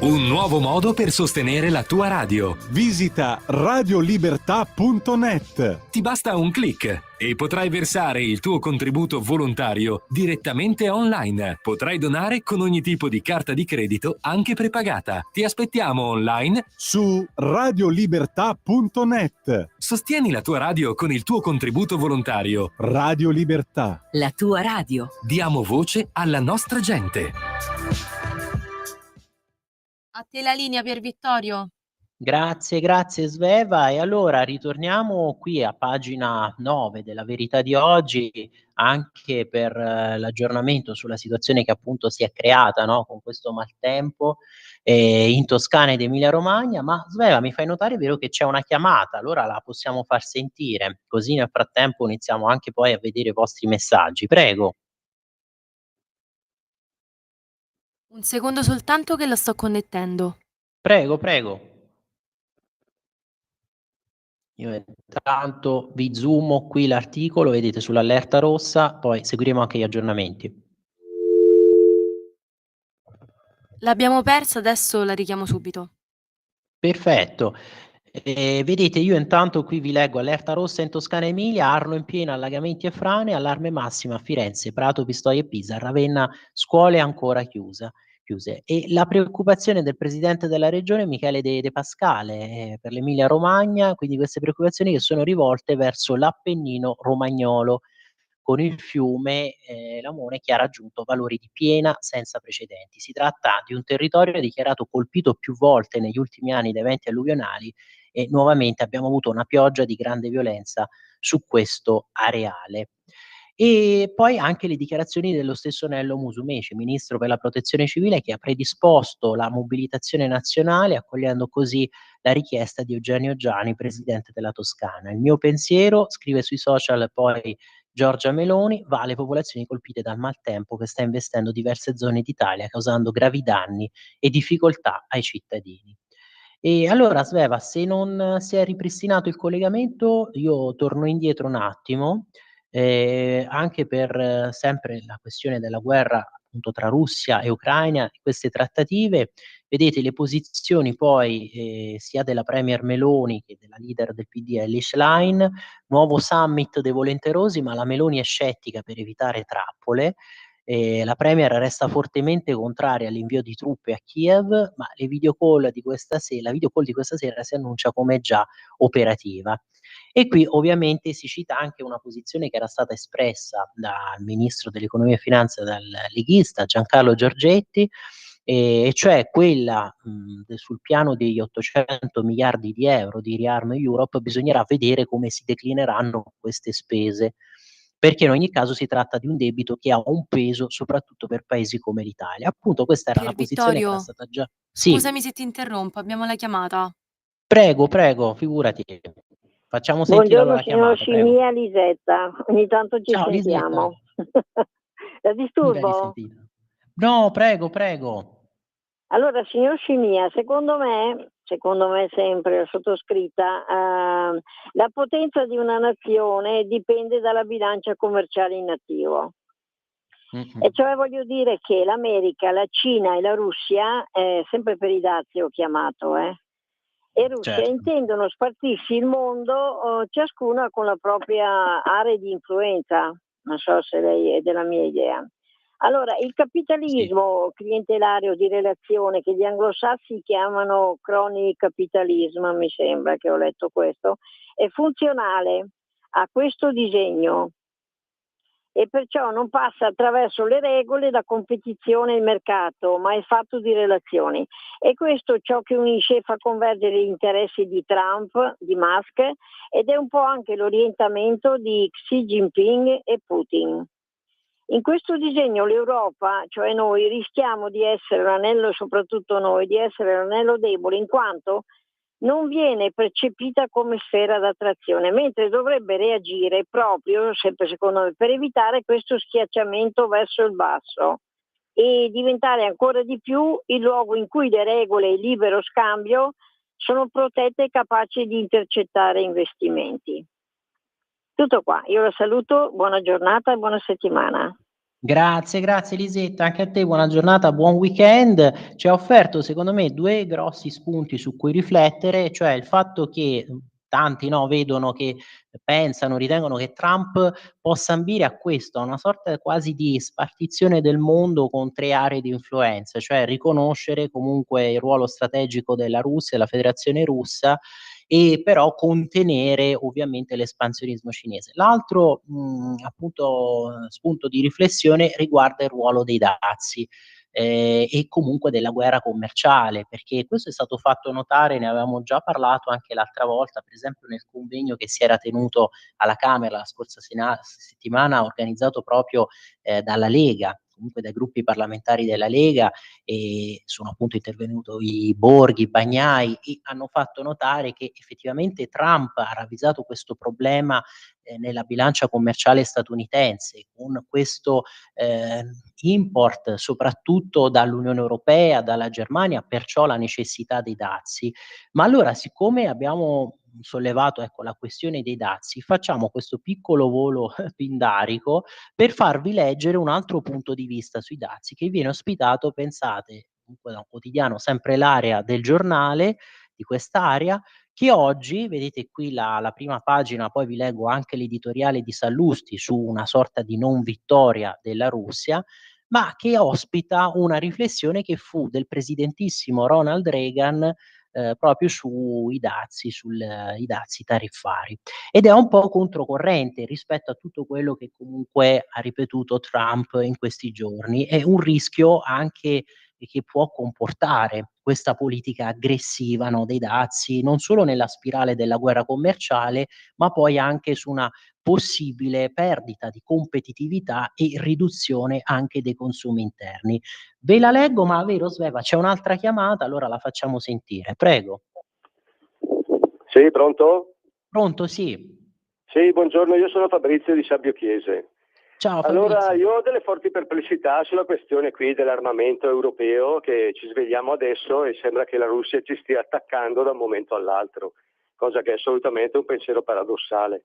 Un nuovo modo per sostenere la tua radio. Visita radiolibertà.net. Ti basta un click e potrai versare il tuo contributo volontario direttamente online. Potrai donare con ogni tipo di carta di credito, anche prepagata. Ti aspettiamo online su radiolibertà.net. Sostieni la tua radio con il tuo contributo volontario. Radio Libertà. La tua radio. Diamo voce alla nostra gente. A te la linea, Pier Vittorio. Grazie, grazie Sveva. E allora ritorniamo qui a pagina 9 della Verità di oggi, anche per l'aggiornamento sulla situazione che appunto si è creata, no, con questo maltempo, in Toscana ed Emilia Romagna. Ma Sveva, mi fai notare, è vero che c'è una chiamata, allora la possiamo far sentire, così nel frattempo iniziamo anche poi a vedere i vostri messaggi. Prego, Un secondo soltanto che la sto connettendo. prego, prego. Io intanto vi zoomo qui l'articolo, vedete sull'allerta rossa, poi seguiremo anche gli aggiornamenti. L'abbiamo persa, adesso la richiamo subito. Perfetto. Vedete, io intanto qui vi leggo: allerta rossa in Toscana Emilia, Arno in piena, allagamenti e frane, allarme massima a Firenze, Prato, Pistoia e Pisa, Ravenna, scuole ancora chiuse. E la preoccupazione del presidente della regione Michele De Pascale, per l'Emilia Romagna, quindi queste preoccupazioni che sono rivolte verso l'Appennino romagnolo, con il fiume, Lamone, che ha raggiunto valori di piena senza precedenti. Si tratta di un territorio dichiarato colpito più volte negli ultimi anni da eventi alluvionali e nuovamente abbiamo avuto una pioggia di grande violenza su questo areale. E poi anche le dichiarazioni dello stesso Nello Musumeci, ministro per la protezione civile, che ha predisposto la mobilitazione nazionale, accogliendo così la richiesta di Eugenio Giani, presidente della Toscana. Il mio pensiero, scrive sui social poi Giorgia Meloni, va alle popolazioni colpite dal maltempo che sta investendo diverse zone d'Italia, causando gravi danni e difficoltà ai cittadini. E allora Sveva, se non si è ripristinato il collegamento, io torno indietro un attimo, anche per sempre la questione della guerra appunto tra Russia e Ucraina e queste trattative. Vedete le posizioni poi, sia della premier Meloni che della leader del PD Elly Schlein: nuovo summit dei volenterosi, ma la Meloni è scettica per evitare trappole. La premier resta fortemente contraria all'invio di truppe a Kiev, ma la video call di questa sera si annuncia come già operativa. E qui ovviamente si cita anche una posizione che era stata espressa dal ministro dell'economia e finanza, dal leghista Giancarlo Giorgetti, e cioè quella sul piano degli 800 miliardi di euro di Rearm Europe bisognerà vedere come si declineranno queste spese, perché in ogni caso si tratta di un debito che ha un peso soprattutto per paesi come l'Italia. Appunto questa era una Pier posizione che era Vittorio, stata già. scusami Sì, se ti interrompo, abbiamo la chiamata. prego, prego, figurati. Facciamo sentire allora Buongiorno la signor chiamata, prego. Scimmia, Lisetta, ogni tanto ci Ciao Lisetta, sentiamo. La mica disturbo? risentita. No, prego, prego. Allora, signor Scimmia, secondo me sempre, la sottoscritta, la potenza di una nazione dipende dalla bilancia commerciale in attivo. E cioè voglio dire che l'America, la Cina e la Russia, sempre per i dazi ho chiamato, e Russia Certo. intendono spartirsi il mondo, ciascuna con la propria area di influenza. Non so se lei è della mia idea. Allora, il Sì. capitalismo clientelario di relazione che gli anglosassi chiamano crony capitalismo, mi sembra che ho letto questo, è funzionale a questo disegno e perciò non passa attraverso le regole, la competizione e il mercato, ma è fatto di relazioni. E questo è ciò che unisce e fa convergere gli interessi di Trump, di Musk, ed è un po' anche l'orientamento di Xi Jinping e Putin. In questo disegno l'Europa, cioè noi, rischiamo di essere l'anello, soprattutto noi, di essere l'anello debole, in quanto non viene percepita come sfera d'attrazione, mentre dovrebbe reagire proprio, sempre secondo me, per evitare questo schiacciamento verso il basso e diventare ancora di più il luogo in cui le regole e il libero scambio sono protette e capaci di intercettare investimenti. Tutto qua, io la saluto, buona giornata e buona settimana. Grazie, grazie Lisetta, anche a te buona giornata, buon weekend. Ci ha offerto secondo me due grossi spunti su cui riflettere, cioè il fatto che tanti no, vedono che pensano, ritengono che Trump possa ambire a questo, a una sorta quasi di spartizione del mondo con tre aree di influenza, cioè riconoscere comunque il ruolo strategico della Russia, della Federazione Russa, e però contenere ovviamente l'espansionismo cinese. L'altro appunto spunto di riflessione riguarda il ruolo dei dazi e comunque della guerra commerciale, perché questo è stato fatto notare, ne avevamo già parlato anche l'altra volta, per esempio nel convegno che si era tenuto alla Camera la scorsa settimana, organizzato proprio dalla Lega, comunque dai gruppi parlamentari della Lega, e sono appunto intervenuti Borghi, Bagnai, e hanno fatto notare che effettivamente Trump ha ravvisato questo problema nella bilancia commerciale statunitense, con questo import soprattutto dall'Unione Europea, dalla Germania, perciò la necessità dei dazi. Ma allora, siccome abbiamo sollevato, ecco, la questione dei dazi, facciamo questo piccolo volo pindarico per farvi leggere un altro punto di vista sui dazi, che viene ospitato, pensate, comunque da un quotidiano, sempre l'Area del Giornale, di quest'area, che oggi, vedete qui la prima pagina, poi vi leggo anche l'editoriale di Sallusti su una sorta di non vittoria della Russia, ma che ospita una riflessione che fu del presidentissimo Ronald Reagan proprio sui dazi, i dazi tariffari. Ed è un po' controcorrente rispetto a tutto quello che comunque ha ripetuto Trump in questi giorni. È un rischio anche che può comportare questa politica aggressiva, no, dei dazi, non solo nella spirale della guerra commerciale, ma poi anche su una possibile perdita di competitività e riduzione anche dei consumi interni. Ve la leggo, ma vero Sveva, c'è un'altra chiamata, allora la facciamo sentire. Prego. Sì, pronto? Pronto? Sì. Sì, buongiorno, io sono Fabrizio di Sabbio Chiese. Ciao Allora, Fabrizio. io ho delle forti perplessità sulla questione qui dell'armamento europeo, che ci svegliamo adesso e sembra che la Russia ci stia attaccando da un momento all'altro, cosa che è assolutamente un pensiero paradossale.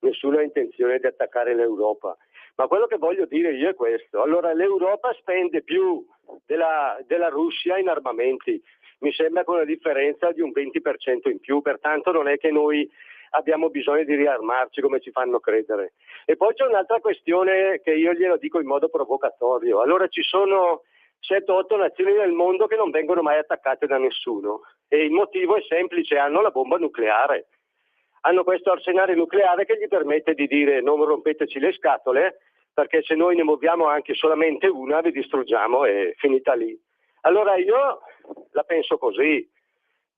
Nessuno ha intenzione di attaccare l'Europa. Ma quello che voglio dire io è questo. Allora, l'Europa spende più della Russia in armamenti, mi sembra con una differenza di un 20% in più, pertanto non è che noi abbiamo bisogno di riarmarci come ci fanno credere. E poi c'è un'altra questione che io glielo dico in modo provocatorio. Allora, ci sono 7-8 nazioni nel mondo che non vengono mai attaccate da nessuno e il motivo è semplice: hanno la bomba nucleare. Hanno questo arsenale nucleare che gli permette di dire non rompeteci le scatole, perché se noi ne muoviamo anche solamente una vi distruggiamo e finita lì. Allora io la penso così: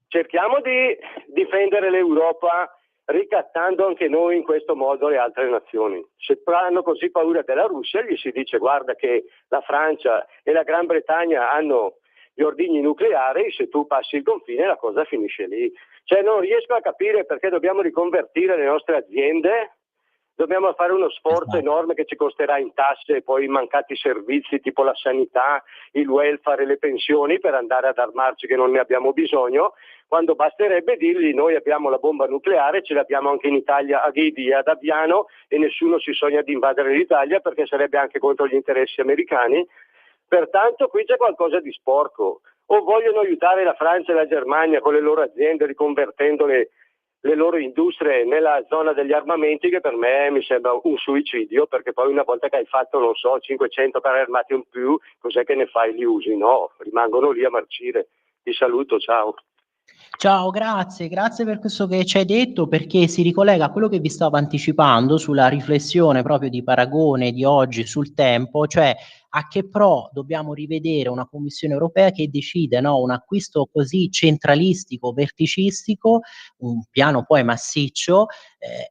cerchiamo di difendere l'Europa ricattando anche noi in questo modo le altre nazioni. Se hanno così paura della Russia, gli si dice guarda che la Francia e la Gran Bretagna hanno gli ordigni nucleari, se tu passi il confine la cosa finisce lì. Cioè non riesco a capire perché dobbiamo riconvertire le nostre aziende, dobbiamo fare uno sforzo enorme che ci costerà in tasse e poi in mancati servizi tipo la sanità, il welfare e le pensioni per andare ad armarci che non ne abbiamo bisogno, quando basterebbe dirgli noi abbiamo la bomba nucleare, ce l'abbiamo anche in Italia a Ghidi e ad Aviano e nessuno si sogna di invadere l'Italia perché sarebbe anche contro gli interessi americani. Pertanto qui c'è qualcosa di sporco. O vogliono aiutare la Francia e la Germania con le loro aziende riconvertendo le loro industrie nella zona degli armamenti, che per me mi sembra un suicidio, perché poi una volta che hai fatto, non so, 500 carri armati in più, cos'è che ne fai? Li usi? No, rimangono lì a marcire. Ti saluto, ciao. Ciao, grazie per questo che ci hai detto, perché si ricollega a quello che vi stavo anticipando sulla riflessione proprio di paragone di oggi sul tempo, cioè a che pro dobbiamo rivedere una Commissione europea che decide, no, un acquisto così centralistico, verticistico, un piano poi massiccio,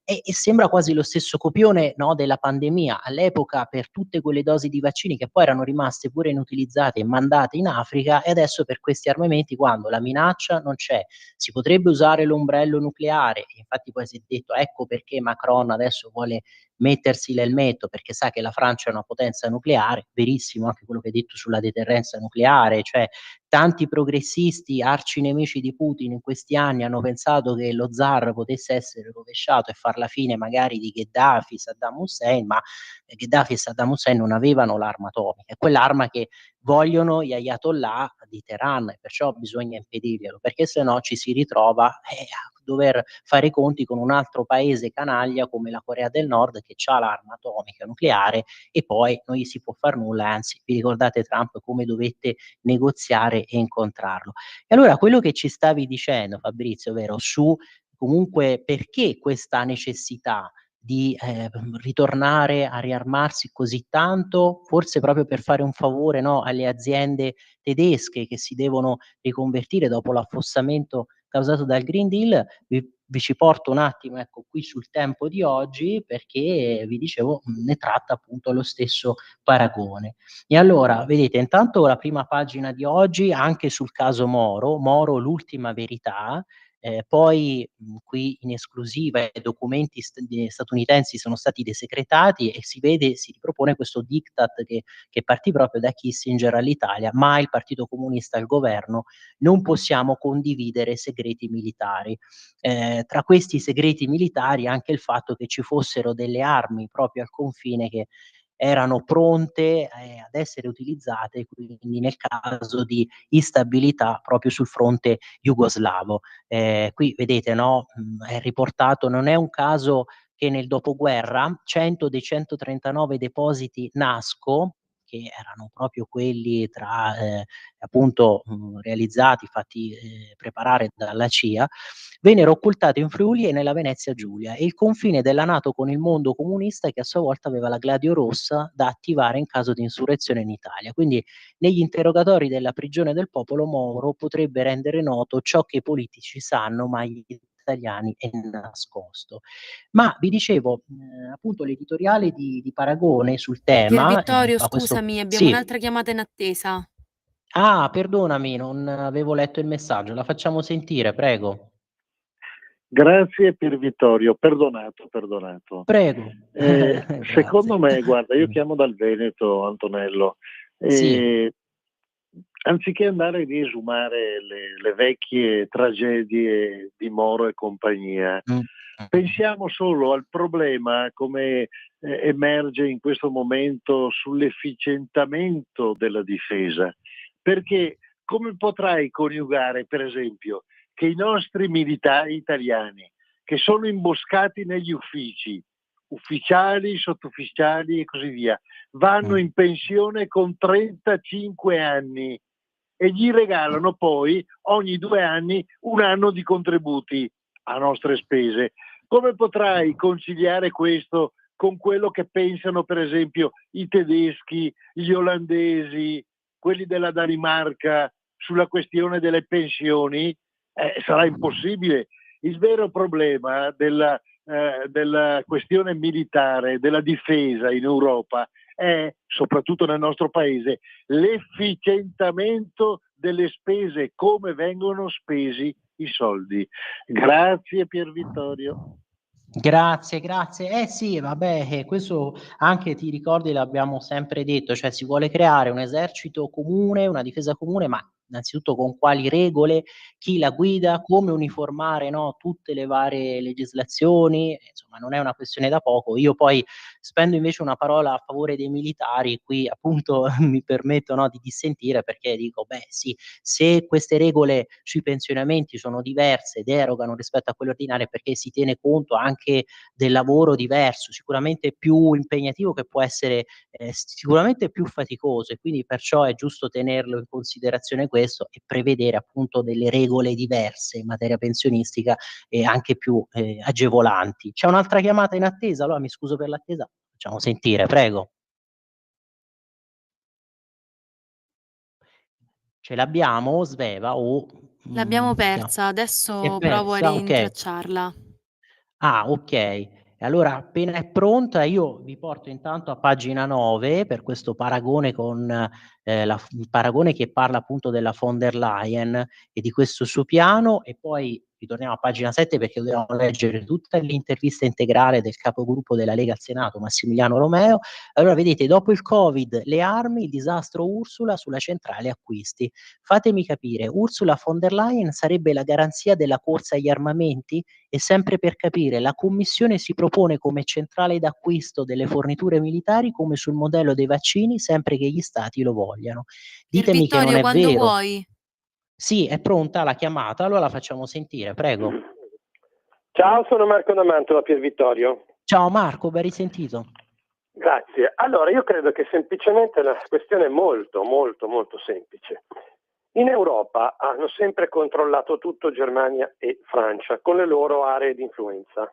e sembra quasi lo stesso copione, no, della pandemia. All'epoca, per tutte quelle dosi di vaccini che poi erano rimaste pure inutilizzate e mandate in Africa, e adesso per questi armamenti, quando la minaccia non c'è, si potrebbe usare l'ombrello nucleare. Infatti poi si è detto ecco perché Macron adesso vuole mettersi l'elmetto, perché sa che la Francia è una potenza nucleare. Verissimo anche quello che hai detto sulla deterrenza nucleare, cioè tanti progressisti arcinemici di Putin in questi anni hanno pensato che lo zar potesse essere rovesciato e far la fine magari di Gheddafi, Saddam Hussein, ma Gheddafi e Saddam Hussein non avevano l'arma atomica, è quell'arma che vogliono gli ayatollah di Teheran, e perciò bisogna impedirglielo, perché se no ci si ritrova a dover fare i conti con un altro paese canaglia come la Corea del Nord, che ha l'arma atomica nucleare e poi non gli si può far nulla, anzi vi ricordate Trump come dovette negoziare e incontrarlo. E allora quello che ci stavi dicendo Fabrizio, ovvero su comunque perché questa necessità di ritornare a riarmarsi così tanto, forse proprio per fare un favore, no, alle aziende tedesche che si devono riconvertire dopo l'affossamento causato dal Green Deal. Vi ci porto un attimo, ecco, qui sul Tempo di oggi, perché vi dicevo, ne tratta appunto lo stesso paragone. E allora, vedete, intanto la prima pagina di oggi, anche sul caso Moro, l'ultima verità, poi qui in esclusiva i documenti statunitensi sono stati desecretati e si ripropone questo diktat che partì proprio da Kissinger all'Italia: mai il Partito Comunista al governo, non possiamo condividere segreti militari. Tra questi segreti militari anche il fatto che ci fossero delle armi proprio al confine che erano pronte, ad essere utilizzate, quindi nel caso di instabilità proprio sul fronte jugoslavo. Qui vedete, no, è riportato, non è un caso che nel dopoguerra 100 dei 139 depositi NASCO, che erano proprio quelli tra appunto fatti preparare dalla CIA, vennero occultati in Friuli e nella Venezia Giulia, e il confine della NATO con il mondo comunista, che a sua volta aveva la Gladio Rossa da attivare in caso di insurrezione in Italia. Quindi negli interrogatori della prigione del popolo, Moro potrebbe rendere noto ciò che i politici sanno ma gli italiani è nascosto. Ma vi dicevo, appunto l'editoriale di Paragone sul Pier tema Vittorio, fa questo. scusami, abbiamo Sì. un'altra chiamata in attesa. Ah, perdonami, non avevo letto il messaggio. La facciamo sentire, prego. Grazie Pier Vittorio, perdonato. Prego. Grazie. Secondo me, guarda, io chiamo dal Veneto, Antonello, Sì. anziché andare a riesumare le vecchie tragedie di Moro e compagnia, pensiamo solo al problema come emerge in questo momento sull'efficientamento della difesa, perché come potrai coniugare, per esempio, che i nostri militari italiani che sono imboscati negli ufficiali, sottufficiali e così via, vanno in pensione con 35 anni e gli regalano poi ogni 2 anni un anno di contributi a nostre spese. Come potrai conciliare questo con quello che pensano per esempio i tedeschi, gli olandesi, quelli della Danimarca sulla questione delle pensioni? Sarà impossibile. Il vero problema della questione militare, della difesa in Europa è, soprattutto nel nostro paese, l'efficientamento delle spese, come vengono spesi i soldi. Grazie Pier Vittorio. Grazie. Sì, vabbè, questo anche ti ricordi, l'abbiamo sempre detto, cioè si vuole creare un esercito comune, una difesa comune, ma innanzitutto con quali regole, chi la guida, come uniformare, no, tutte le varie legislazioni, insomma non è una questione da poco. Io poi spendo invece una parola a favore dei militari, qui appunto mi permetto, no, di dissentire, perché dico, beh sì, se queste regole sui pensionamenti sono diverse, derogano rispetto a quelle ordinarie, perché si tiene conto anche del lavoro diverso, sicuramente più impegnativo, che può essere sicuramente più faticoso, e quindi perciò è giusto tenerlo in considerazione questo e prevedere appunto delle regole diverse in materia pensionistica e anche più agevolanti. C'è un'altra chiamata in attesa, allora mi scuso per l'attesa, facciamo sentire, prego. Ce l'abbiamo, Sveva, o L'abbiamo siamo... persa, Si è adesso provo a persa? Ok. rintracciarla. Ah, okay. E allora appena è pronta io vi porto intanto a pagina 9 per questo paragone con il paragone che parla appunto della von der Leyen e di questo suo piano, e poi ritorniamo a pagina 7 perché dobbiamo leggere tutta l'intervista integrale del capogruppo della Lega al Senato, Massimiliano Romeo. Allora vedete, dopo il Covid, le armi, il disastro Ursula sulla centrale acquisti. Fatemi capire, Ursula von der Leyen sarebbe la garanzia della corsa agli armamenti? E sempre per capire, la Commissione si propone come centrale d'acquisto delle forniture militari come sul modello dei vaccini, sempre che gli stati lo vogliano. Pier Ditemi che non Vittorio, è quando vero. vuoi. Sì, è pronta la chiamata, allora la facciamo sentire, prego. Ciao, sono Marco da Mantova, Pier Vittorio. Ciao Marco, ben risentito. Grazie. Allora, io credo che semplicemente la questione è molto, molto, molto semplice. In Europa hanno sempre controllato tutto Germania e Francia con le loro aree di influenza.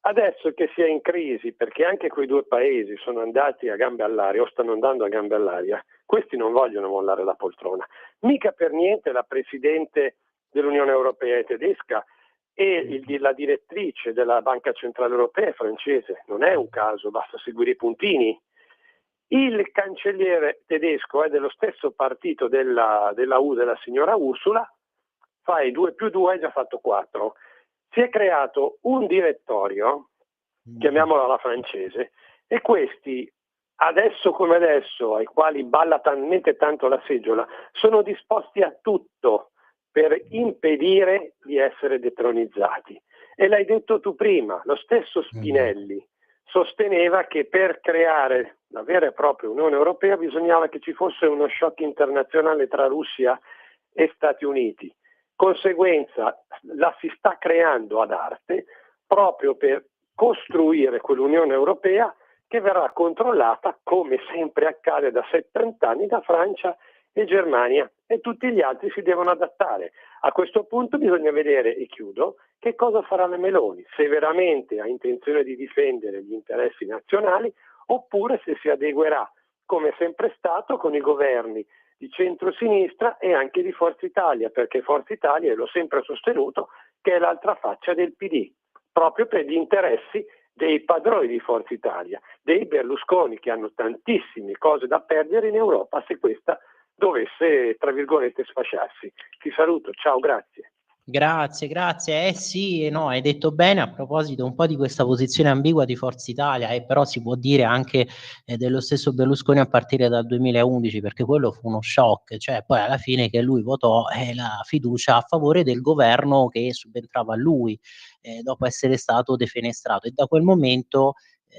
Adesso che si è in crisi, perché anche quei due paesi sono andati a gambe all'aria o stanno andando a gambe all'aria, questi non vogliono mollare la poltrona. Mica per niente la Presidente dell'Unione Europea è tedesca e la direttrice della Banca Centrale Europea è francese. Non è un caso, basta seguire i puntini. Il cancelliere tedesco è dello stesso partito della signora Ursula, fai 2 più 2, hai già fatto 4. Si è creato un direttorio, chiamiamolo alla francese, e questi, adesso come adesso, ai quali balla talmente tanto la seggiola, sono disposti a tutto per impedire di essere detronizzati. E l'hai detto tu prima, lo stesso Spinelli sosteneva che per creare la vera e propria Unione Europea bisognava che ci fosse uno shock internazionale tra Russia e Stati Uniti. Conseguenza, la si sta creando ad arte proprio per costruire quell'Unione Europea che verrà controllata, come sempre accade da 70 anni, da Francia e Germania, e tutti gli altri si devono adattare. A questo punto bisogna vedere, e chiudo, che cosa farà la Meloni, se veramente ha intenzione di difendere gli interessi nazionali oppure se si adeguerà, come è sempre stato, con i governi di centro-sinistra e anche di Forza Italia, perché Forza Italia, e l'ho sempre sostenuto, che è l'altra faccia del PD, proprio per gli interessi dei padroni di Forza Italia, dei Berlusconi, che hanno tantissime cose da perdere in Europa se questa dovesse, tra virgolette, sfasciarsi. Ti saluto, ciao, grazie. Grazie. Sì e no, hai detto bene a proposito un po' di questa posizione ambigua di Forza Italia, e però si può dire anche dello stesso Berlusconi a partire dal 2011, perché quello fu uno shock, cioè poi alla fine che lui votò la fiducia a favore del governo che subentrava a lui, dopo essere stato defenestrato, e da quel momento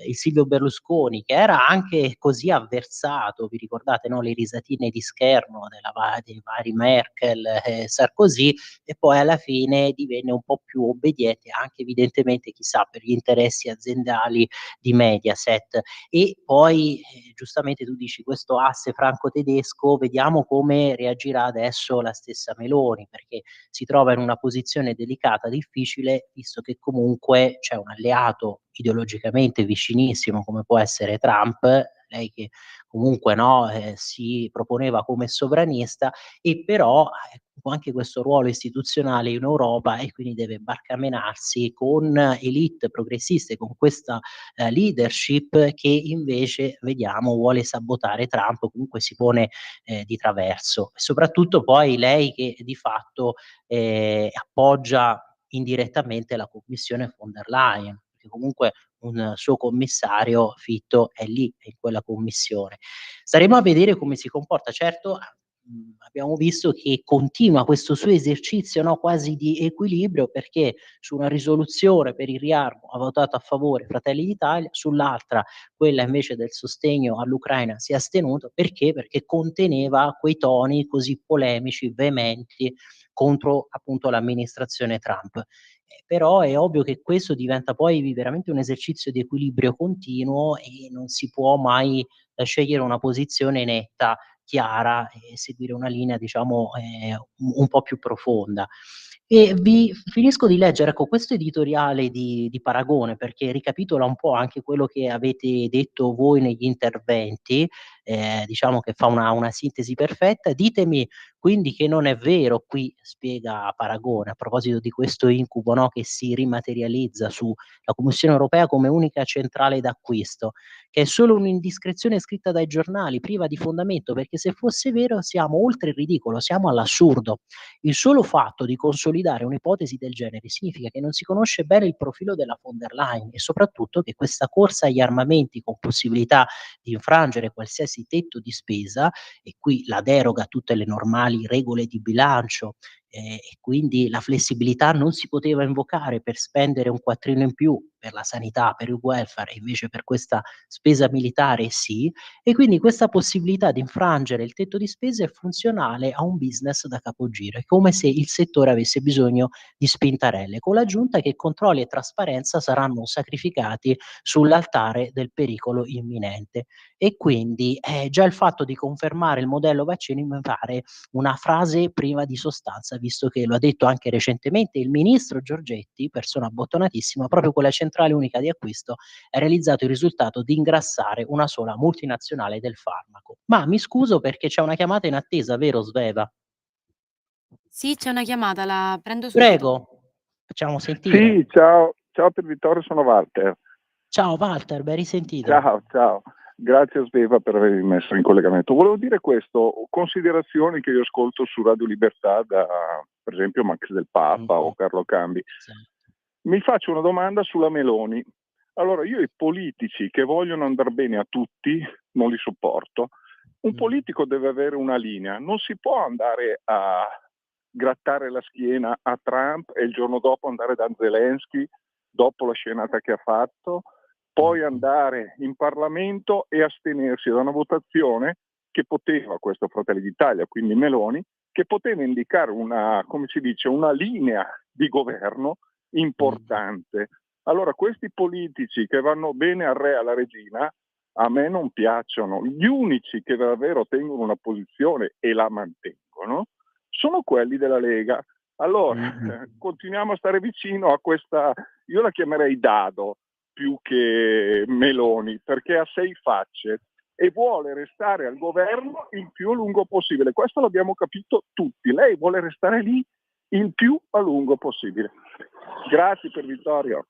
il Silvio Berlusconi, che era anche così avversato, vi ricordate, no, le risatine di scherno dei vari Merkel, Sarkozy, e poi alla fine divenne un po' più obbediente, anche evidentemente, chissà, per gli interessi aziendali di Mediaset. E poi giustamente tu dici questo asse franco-tedesco, vediamo come reagirà adesso la stessa Meloni, perché si trova in una posizione delicata, difficile, visto che comunque c'è un alleato ideologicamente vicinissimo come può essere Trump, lei che comunque no, si proponeva come sovranista, e però anche questo ruolo istituzionale in Europa, e quindi deve barcamenarsi con elite progressiste, con questa leadership che invece vediamo vuole sabotare Trump, comunque si pone di traverso. Soprattutto poi lei che di fatto appoggia indirettamente la commissione von der Leyen, perché comunque un suo commissario Fitto è lì, è in quella commissione. Staremo a vedere come si comporta. Certo, abbiamo visto che continua questo suo esercizio, no, quasi di equilibrio, perché su una risoluzione per il riarmo ha votato a favore Fratelli d'Italia, sull'altra, quella invece del sostegno all'Ucraina, si è astenuto. Perché? Perché conteneva quei toni così polemici, veementi contro appunto l'amministrazione Trump. Però è ovvio che questo diventa poi veramente un esercizio di equilibrio continuo e non si può mai scegliere una posizione netta, chiara, e seguire una linea diciamo un po' più profonda. E vi finisco di leggere, ecco, questo editoriale di Paragone, perché ricapitola un po' anche quello che avete detto voi negli interventi, diciamo che fa una sintesi perfetta. Ditemi quindi che non è vero, qui spiega Paragone, a proposito di questo incubo, no, che si rimaterializza sulla Commissione europea come unica centrale d'acquisto, che è solo un'indiscrezione scritta dai giornali, priva di fondamento, perché se fosse vero siamo oltre il ridicolo, siamo all'assurdo. Il solo fatto di consolidare un'ipotesi del genere significa che non si conosce bene il profilo della von der Leyen, e soprattutto che questa corsa agli armamenti con possibilità di infrangere qualsiasi tetto di spesa, e qui la deroga a tutte le normali regole di bilancio e quindi la flessibilità non si poteva invocare per spendere un quattrino in più per la sanità, per il welfare, e invece per questa spesa militare sì, e quindi questa possibilità di infrangere il tetto di spesa è funzionale a un business da capogiro. È come se il settore avesse bisogno di spintarelle, con l'aggiunta che controlli e trasparenza saranno sacrificati sull'altare del pericolo imminente. E quindi, già il fatto di confermare il modello vaccini mi pare una frase priva di sostanza, visto che lo ha detto anche recentemente il ministro Giorgetti, persona bottonatissima, proprio con la centrale unica di acquisto ha realizzato il risultato di ingrassare una sola multinazionale del farmaco. Ma mi scuso perché c'è una chiamata in attesa, vero Sveva? Sì, c'è una chiamata, la prendo subito. Prego, facciamo sentire. Sì, ciao, ciao per Vittorio, sono Walter. Ciao Walter, ben risentito. Ciao, ciao. Grazie a Sveva per avermi messo in collegamento. Volevo dire questo, considerazioni che io ascolto su Radio Libertà da, per esempio, Max del Papa o Carlo Cambi. Sì. Mi faccio una domanda sulla Meloni. Allora, io i politici che vogliono andare bene a tutti non li sopporto. Un politico deve avere una linea, non si può andare a grattare la schiena a Trump e il giorno dopo andare da Zelensky, dopo la scenata che ha fatto, poi andare in Parlamento e astenersi da una votazione che poteva, questo Fratelli d'Italia, quindi Meloni, che poteva indicare una, come si dice, una linea di governo importante. Allora, questi politici che vanno bene al re e alla regina, a me non piacciono. Gli unici che davvero tengono una posizione e la mantengono sono quelli della Lega. Allora, continuiamo a stare vicino a questa, io la chiamerei dado più che Meloni, perché ha 6 facce e vuole restare al governo il più a lungo possibile. Questo l'abbiamo capito tutti. Lei vuole restare lì il più a lungo possibile. Grazie per Vittorio.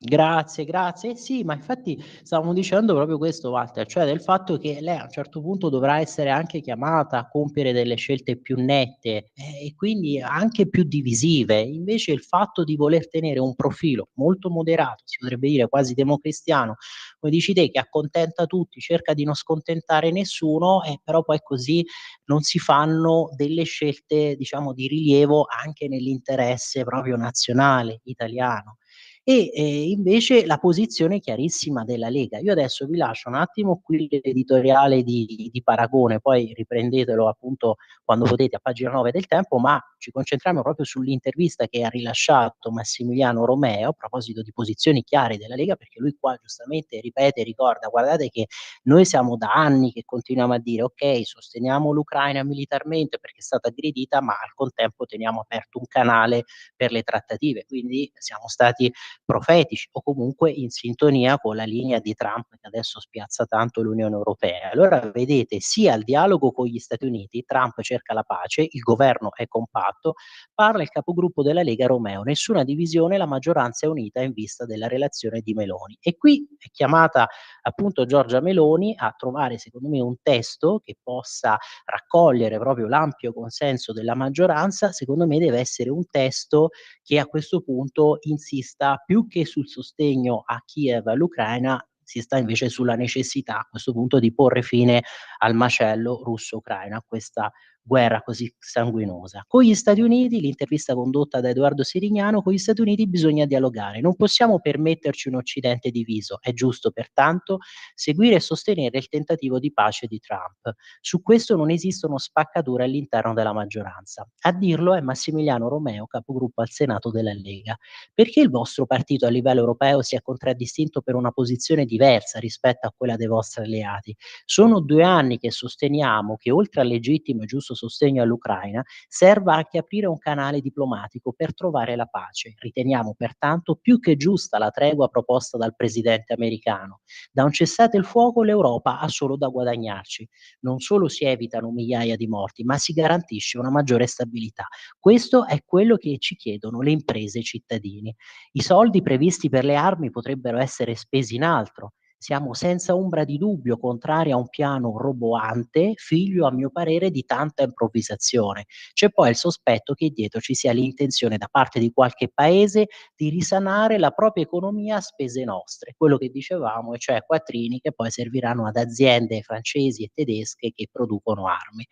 Grazie, grazie. Sì, ma infatti stavamo dicendo proprio questo, Walter, cioè del fatto che lei a un certo punto dovrà essere anche chiamata a compiere delle scelte più nette, e quindi anche più divisive. Invece il fatto di voler tenere un profilo molto moderato, si potrebbe dire quasi democristiano, come dici te, che accontenta tutti, cerca di non scontentare nessuno, però poi così non si fanno delle scelte, diciamo, di rilievo anche nell'interesse proprio nazionale italiano. E invece la posizione chiarissima della Lega. Io adesso vi lascio un attimo qui l'editoriale di Paragone, poi riprendetelo appunto quando potete a pagina 9 del Tempo, ma ci concentriamo proprio sull'intervista che ha rilasciato Massimiliano Romeo a proposito di posizioni chiare della Lega, perché lui qua giustamente ripete e ricorda: guardate che noi siamo da anni che continuiamo a dire ok, sosteniamo l'Ucraina militarmente perché è stata aggredita, ma al contempo teniamo aperto un canale per le trattative, quindi siamo stati profetici o comunque in sintonia con la linea di Trump che adesso spiazza tanto l'Unione Europea. Allora vedete, sia il dialogo con gli Stati Uniti, Trump cerca la pace, il governo è compatto, parla il capogruppo della Lega Romeo, nessuna divisione, la maggioranza è unita in vista della relazione di Meloni. E qui è chiamata appunto Giorgia Meloni a trovare secondo me un testo che possa raccogliere proprio l'ampio consenso della maggioranza. Secondo me deve essere un testo che a questo punto insista più che sul sostegno a Kiev e all'Ucraina, si sta invece sulla necessità a questo punto di porre fine al macello russo-ucraino, a questa guerra così sanguinosa. Con gli Stati Uniti, l'intervista condotta da Edoardo Sirignano, con gli Stati Uniti bisogna dialogare, non possiamo permetterci un Occidente diviso, è giusto pertanto seguire e sostenere il tentativo di pace di Trump. Su questo non esistono spaccature all'interno della maggioranza. A dirlo è Massimiliano Romeo, capogruppo al Senato della Lega. Perché il vostro partito a livello europeo si è contraddistinto per una posizione diversa rispetto a quella dei vostri alleati? Sono 2 anni che sosteniamo che oltre al legittimo e giusto sostegno all'Ucraina serva anche aprire un canale diplomatico per trovare la pace. Riteniamo pertanto più che giusta la tregua proposta dal presidente americano. Da un cessate il fuoco l'Europa ha solo da guadagnarci. Non solo si evitano migliaia di morti, ma si garantisce una maggiore stabilità. Questo è quello che ci chiedono le imprese e i cittadini. I soldi previsti per le armi potrebbero essere spesi in altro. siamo senza ombra di dubbio contrari a un piano roboante, figlio a mio parere di tanta improvvisazione. C'è poi il sospetto che dietro ci sia l'intenzione da parte di qualche paese di risanare la propria economia a spese nostre, quello che dicevamo, e cioè quattrini che poi serviranno ad aziende francesi e tedesche che producono armi.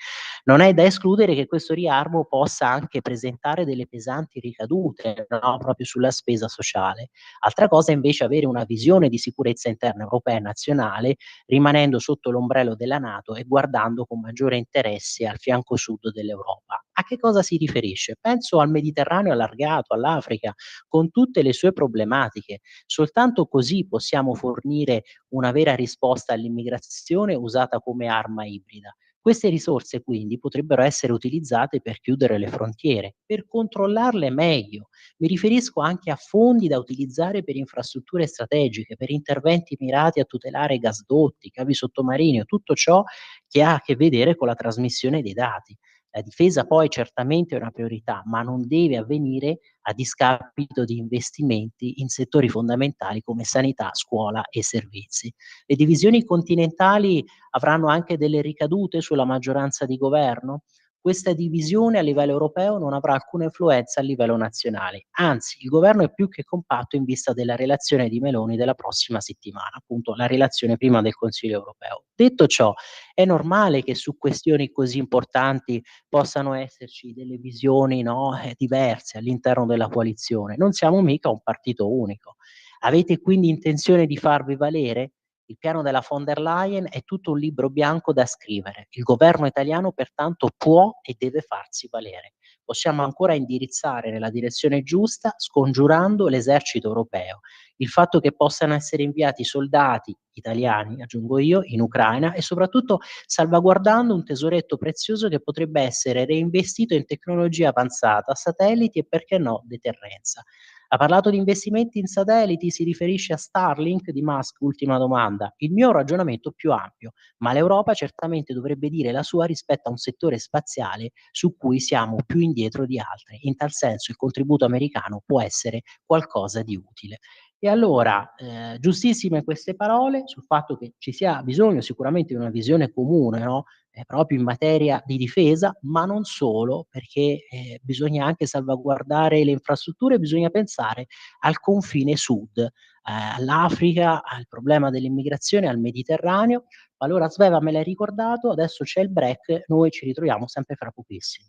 Non è da escludere che questo riarmo possa anche presentare delle pesanti ricadute, no, proprio sulla spesa sociale. Altra cosa è invece avere una visione di sicurezza interna europea e nazionale, rimanendo sotto l'ombrello della NATO e guardando con maggiore interesse al fianco sud dell'Europa. A che cosa si riferisce? Penso al Mediterraneo allargato, all'Africa, con tutte le sue problematiche. Soltanto così possiamo fornire una vera risposta all'immigrazione usata come arma ibrida. Queste risorse quindi potrebbero essere utilizzate per chiudere le frontiere, per controllarle meglio. Mi riferisco anche a fondi da utilizzare per infrastrutture strategiche, per interventi mirati a tutelare gasdotti, cavi sottomarini o tutto ciò che ha a che vedere con la trasmissione dei dati. La difesa poi certamente è una priorità, ma non deve avvenire a discapito di investimenti in settori fondamentali come sanità, scuola e servizi. Le divisioni continentali avranno anche delle ricadute sulla maggioranza di governo? Questa divisione a livello europeo non avrà alcuna influenza a livello nazionale, anzi il governo è più che compatto in vista della relazione di Meloni della prossima settimana, appunto la relazione prima del Consiglio europeo. Detto ciò, è normale che su questioni così importanti possano esserci delle visioni, no, diverse all'interno della coalizione. Non siamo mica un partito unico. Avete quindi intenzione di farvi valere? Il piano della von der Leyen è tutto un libro bianco da scrivere. Il governo italiano pertanto può e deve farsi valere. Possiamo ancora indirizzare nella direzione giusta, scongiurando l'esercito europeo. Il fatto che possano essere inviati soldati italiani, aggiungo io, in Ucraina e soprattutto salvaguardando un tesoretto prezioso che potrebbe essere reinvestito in tecnologia avanzata, satelliti e perché no, deterrenza. Ha parlato di investimenti in satelliti, si riferisce a Starlink di Musk? Ultima domanda. Il mio ragionamento più ampio, ma l'Europa certamente dovrebbe dire la sua rispetto a un settore spaziale su cui siamo più indietro di altri. In tal senso il contributo americano può essere qualcosa di utile. E allora, giustissime queste parole sul fatto che ci sia bisogno sicuramente di una visione comune, no, proprio in materia di difesa, ma non solo, perché, bisogna anche salvaguardare le infrastrutture, bisogna pensare al confine sud, all'Africa, al problema dell'immigrazione, al Mediterraneo. Allora Sveva me l'hai ricordato, adesso c'è il break, noi ci ritroviamo sempre fra pochissimo.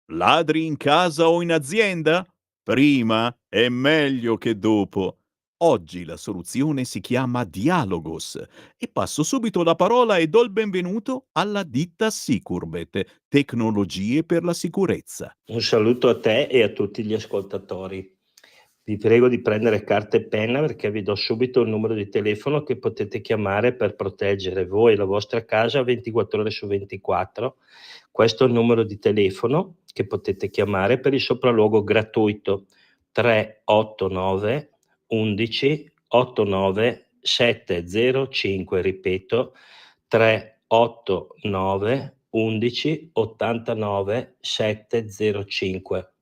Ladri in casa o in azienda? Prima è meglio che dopo. Oggi la soluzione si chiama Dialogos e passo subito la parola e do il benvenuto alla ditta Sicurbet, tecnologie per la sicurezza. Un saluto a te e a tutti gli ascoltatori. Vi prego di prendere carta e penna perché vi do subito il numero di telefono che potete chiamare per proteggere voi e la vostra casa 24 ore su 24. Questo è il numero di telefono che potete chiamare per il sopralluogo gratuito 389 11 89 705, ripeto 389 11 89 705.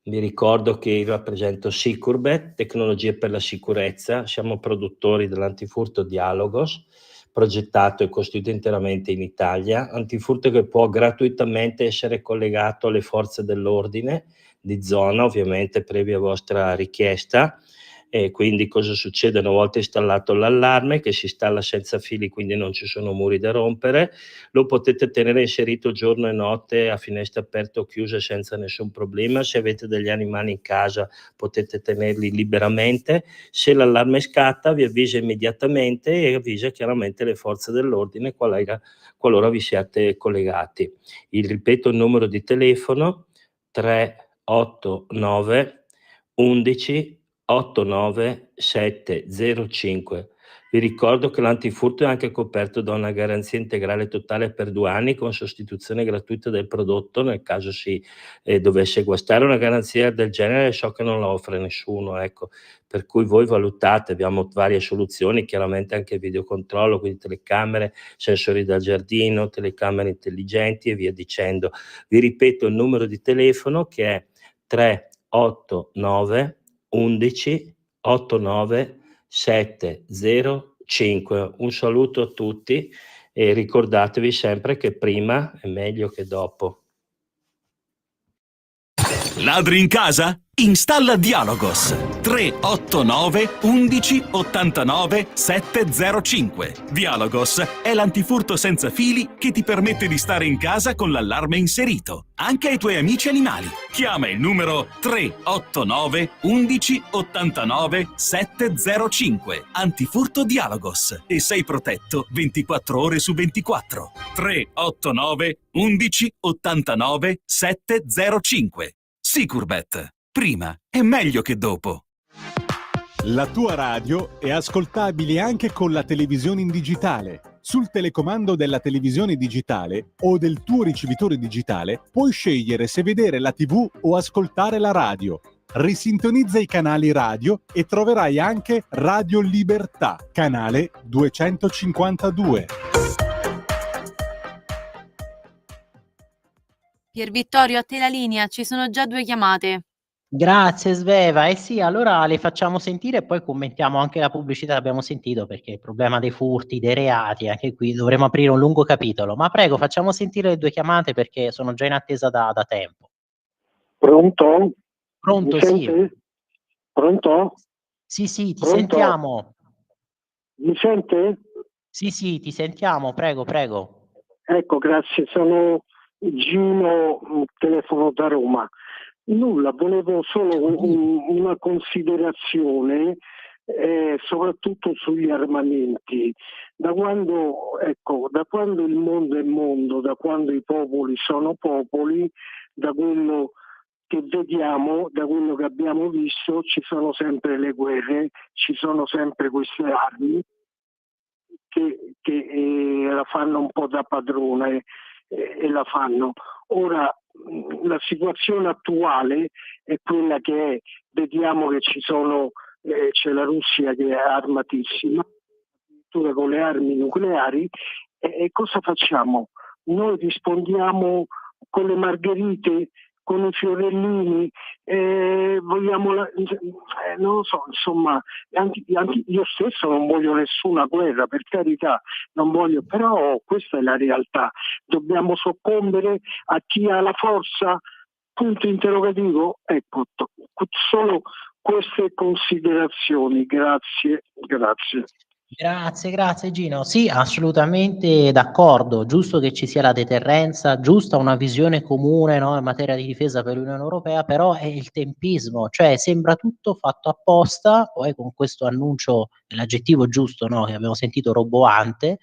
Vi ricordo che io rappresento Sicurbet, tecnologie per la sicurezza, siamo produttori dell'antifurto Dialogos, progettato e costruito interamente in Italia, antifurto che può gratuitamente essere collegato alle forze dell'ordine di zona, ovviamente previa vostra richiesta. E quindi cosa succede? Una volta installato l'allarme, che si installa senza fili, quindi non ci sono muri da rompere, lo potete tenere inserito giorno e notte a finestre aperte o chiuse senza nessun problema. Se avete degli animali in casa potete tenerli liberamente. Se l'allarme scatta vi avvisa immediatamente e avvisa chiaramente le forze dell'ordine qualora vi siate collegati. Ripeto il numero di telefono 389 11 89 705. Vi ricordo che l'antifurto è anche coperto da una garanzia integrale totale per 2 anni con sostituzione gratuita del prodotto nel caso si dovesse guastare. Una garanzia del genere so che non la offre nessuno, ecco. Per cui voi valutate, abbiamo varie soluzioni, chiaramente anche videocontrollo, quindi telecamere, sensori da giardino, telecamere intelligenti e via dicendo. Vi ripeto il numero di telefono che è 389 11 89705. Un saluto a tutti e ricordatevi sempre che prima è meglio che dopo. Ladri in casa? Installa Dialogos 389 11 89 705. Dialogos è l'antifurto senza fili che ti permette di stare in casa con l'allarme inserito, anche ai tuoi amici animali. Chiama il numero 389 11 89 705. Antifurto Dialogos e sei protetto 24 ore su 24. 389 11 89 705. Sicurbet. Prima è meglio che dopo. La tua radio è ascoltabile anche con la televisione in digitale. Sul telecomando della televisione digitale o del tuo ricevitore digitale puoi scegliere se vedere la TV o ascoltare la radio. Risintonizza i canali radio e troverai anche Radio Libertà, canale 252. Pier Vittorio, a te la linea, ci sono già 2 chiamate. Grazie Sveva. Eh sì, allora le facciamo sentire e poi commentiamo anche la pubblicità che abbiamo sentito, perché il problema dei furti, dei reati, anche qui dovremo aprire un lungo capitolo. Ma prego, facciamo sentire le 2 chiamate perché sono già in attesa da tempo. Pronto? Pronto, Mi sì. sente? Pronto? Sì, ti Pronto? sentiamo. Mi sente? Sì, ti sentiamo, prego. Ecco, grazie, sono Gino, telefono da Roma. Nulla, volevo solo una considerazione, soprattutto sugli armamenti. Da quando il mondo è mondo, da quando i popoli sono popoli, da quello che vediamo, da quello che abbiamo visto, ci sono sempre le guerre, ci sono sempre queste armi che la fanno un po' da padrone e la fanno. Ora la situazione attuale è quella che è, vediamo che c'è la Russia che è armatissima, addirittura con le armi nucleari, e cosa facciamo? Noi rispondiamo con le margherite, con i fiorellini, vogliamo non lo so, insomma, anche io stesso non voglio nessuna guerra, per carità, non voglio, però questa è la realtà. Dobbiamo soccombere a chi ha la forza? Punto interrogativo. Ecco, solo queste considerazioni. Grazie. Grazie Gino. Sì, assolutamente d'accordo. Giusto che ci sia la deterrenza, giusta una visione comune, no, in materia di difesa per l'Unione Europea, però è il tempismo, cioè sembra tutto fatto apposta, poi con questo annuncio, l'aggettivo giusto, no, che abbiamo sentito, roboante,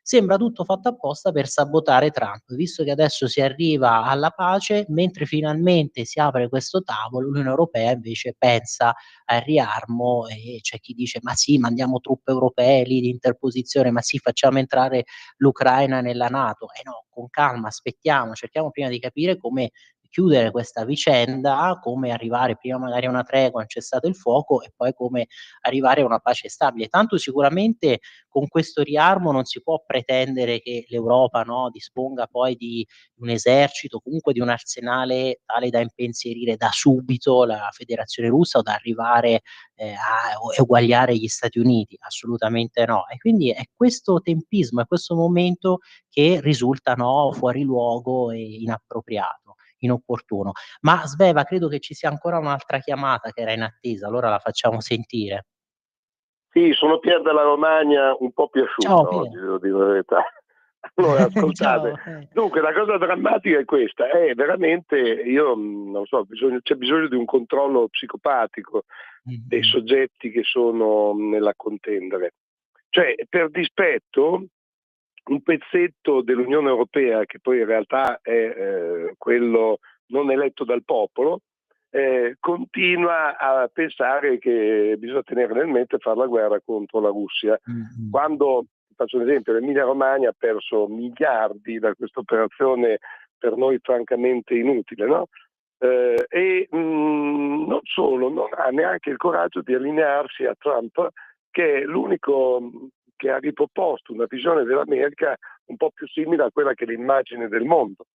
sembra tutto fatto apposta per sabotare Trump, visto che adesso si arriva alla pace, mentre finalmente si apre questo tavolo, l'Unione Europea invece pensa al riarmo e c'è chi dice: "Ma sì, mandiamo truppe europee lì di interposizione, ma sì, facciamo entrare l'Ucraina nella NATO". No, con calma, aspettiamo, cerchiamo prima di capire come chiudere questa vicenda, come arrivare prima magari a una tregua, un cessate il fuoco e poi come arrivare a una pace stabile. Tanto sicuramente con questo riarmo non si può pretendere che l'Europa, no, disponga poi di un esercito, comunque di un arsenale tale da impensierire da subito la Federazione Russa o da arrivare a eguagliare gli Stati Uniti, assolutamente no. E quindi è questo tempismo, è questo momento che risulta, no, fuori luogo e inappropriato, inopportuno. Ma Sveva, credo che ci sia ancora un'altra chiamata che era in attesa, allora la facciamo sentire. Sì, sono Pier della Romagna, un po' Ciao piaciuto Pier. oggi, devo dire la verità. Allora, ascoltate, Ciao. dunque la cosa drammatica è questa, è veramente, io non so, c'è bisogno di un controllo psicopatico dei soggetti che sono nella contendere. Cioè, per dispetto, un pezzetto dell'Unione Europea, che poi in realtà è quello non eletto dal popolo, continua a pensare che bisogna tenere nel mente fare la guerra contro la Russia. Quando, faccio un esempio, l'Emilia Romagna ha perso miliardi da questa operazione per noi francamente inutile, no? Non solo, non ha neanche il coraggio di allinearsi a Trump, che è l'unico che ha riproposto una visione dell'America un po' più simile a quella che è l'immagine del mondo.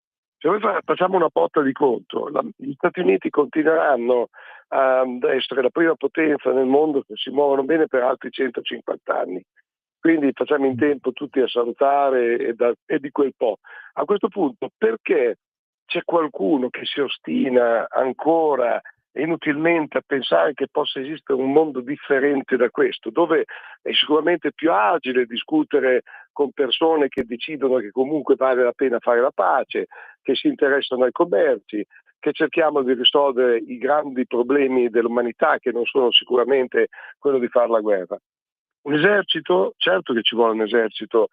Se noi facciamo una botta di conto, gli Stati Uniti continueranno ad essere la prima potenza nel mondo che si muovono bene per altri 150 anni. Quindi facciamo in tempo tutti a salutare e di quel po'. A questo punto, perché c'è qualcuno che si ostina ancora inutilmente a pensare che possa esistere un mondo differente da questo, dove è sicuramente più agile discutere con persone che decidono che comunque vale la pena fare la pace, che si interessano ai commerci, che cerchiamo di risolvere i grandi problemi dell'umanità, che non sono sicuramente quello di fare la guerra. Un esercito, certo che ci vuole un esercito,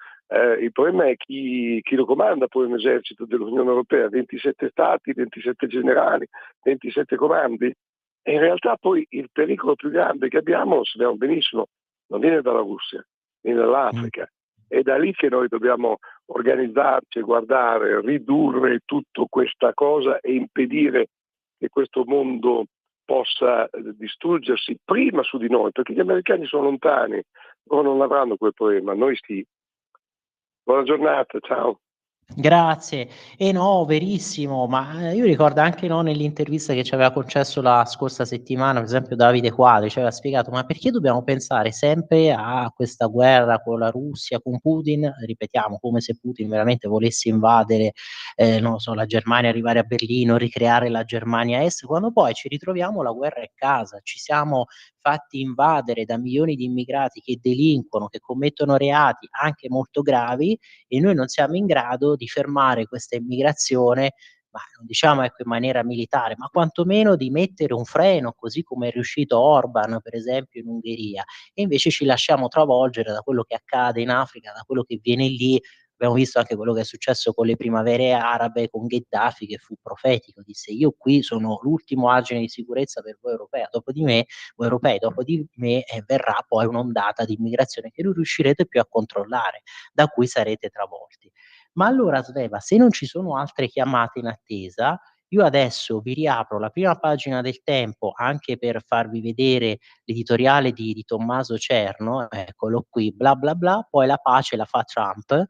il problema è chi lo comanda poi un esercito dell'Unione Europea, 27 stati, 27 generali, 27 comandi, e in realtà poi il pericolo più grande che abbiamo, lo sappiamo benissimo, non viene dalla Russia, viene dall'Africa. È da lì che noi dobbiamo organizzarci, guardare, ridurre tutta questa cosa e impedire che questo mondo possa distruggersi prima su di noi, perché gli americani sono lontani, loro non avranno quel problema, noi sì. Buona giornata, ciao. Grazie. No, verissimo, ma io ricordo anche, no, nell'intervista che ci aveva concesso la scorsa settimana, per esempio Davide Quadri, ci aveva spiegato: ma perché dobbiamo pensare sempre a questa guerra con la Russia, con Putin? Ripetiamo, come se Putin veramente volesse invadere, non lo so, la Germania, arrivare a Berlino, ricreare la Germania Est, quando poi ci ritroviamo la guerra a casa, ci siamo fatti invadere da milioni di immigrati che delinquono, che commettono reati anche molto gravi, e noi non siamo in grado di fermare questa immigrazione, ma non diciamo, ecco, in maniera militare, ma quantomeno di mettere un freno, così come è riuscito Orban, per esempio, in Ungheria. E invece ci lasciamo travolgere da quello che accade in Africa, da quello che viene lì. Abbiamo visto anche quello che è successo con le primavere arabe, con Gheddafi, che fu profetico, disse: io qui sono l'ultimo argine di sicurezza per voi europei, dopo di me verrà poi un'ondata di immigrazione che non riuscirete più a controllare, da cui sarete travolti. Ma allora, Sveva, se non ci sono altre chiamate in attesa, io adesso vi riapro la prima pagina del Tempo, anche per farvi vedere l'editoriale di Tommaso Cerno, eccolo qui, bla bla bla, poi la pace la fa Trump.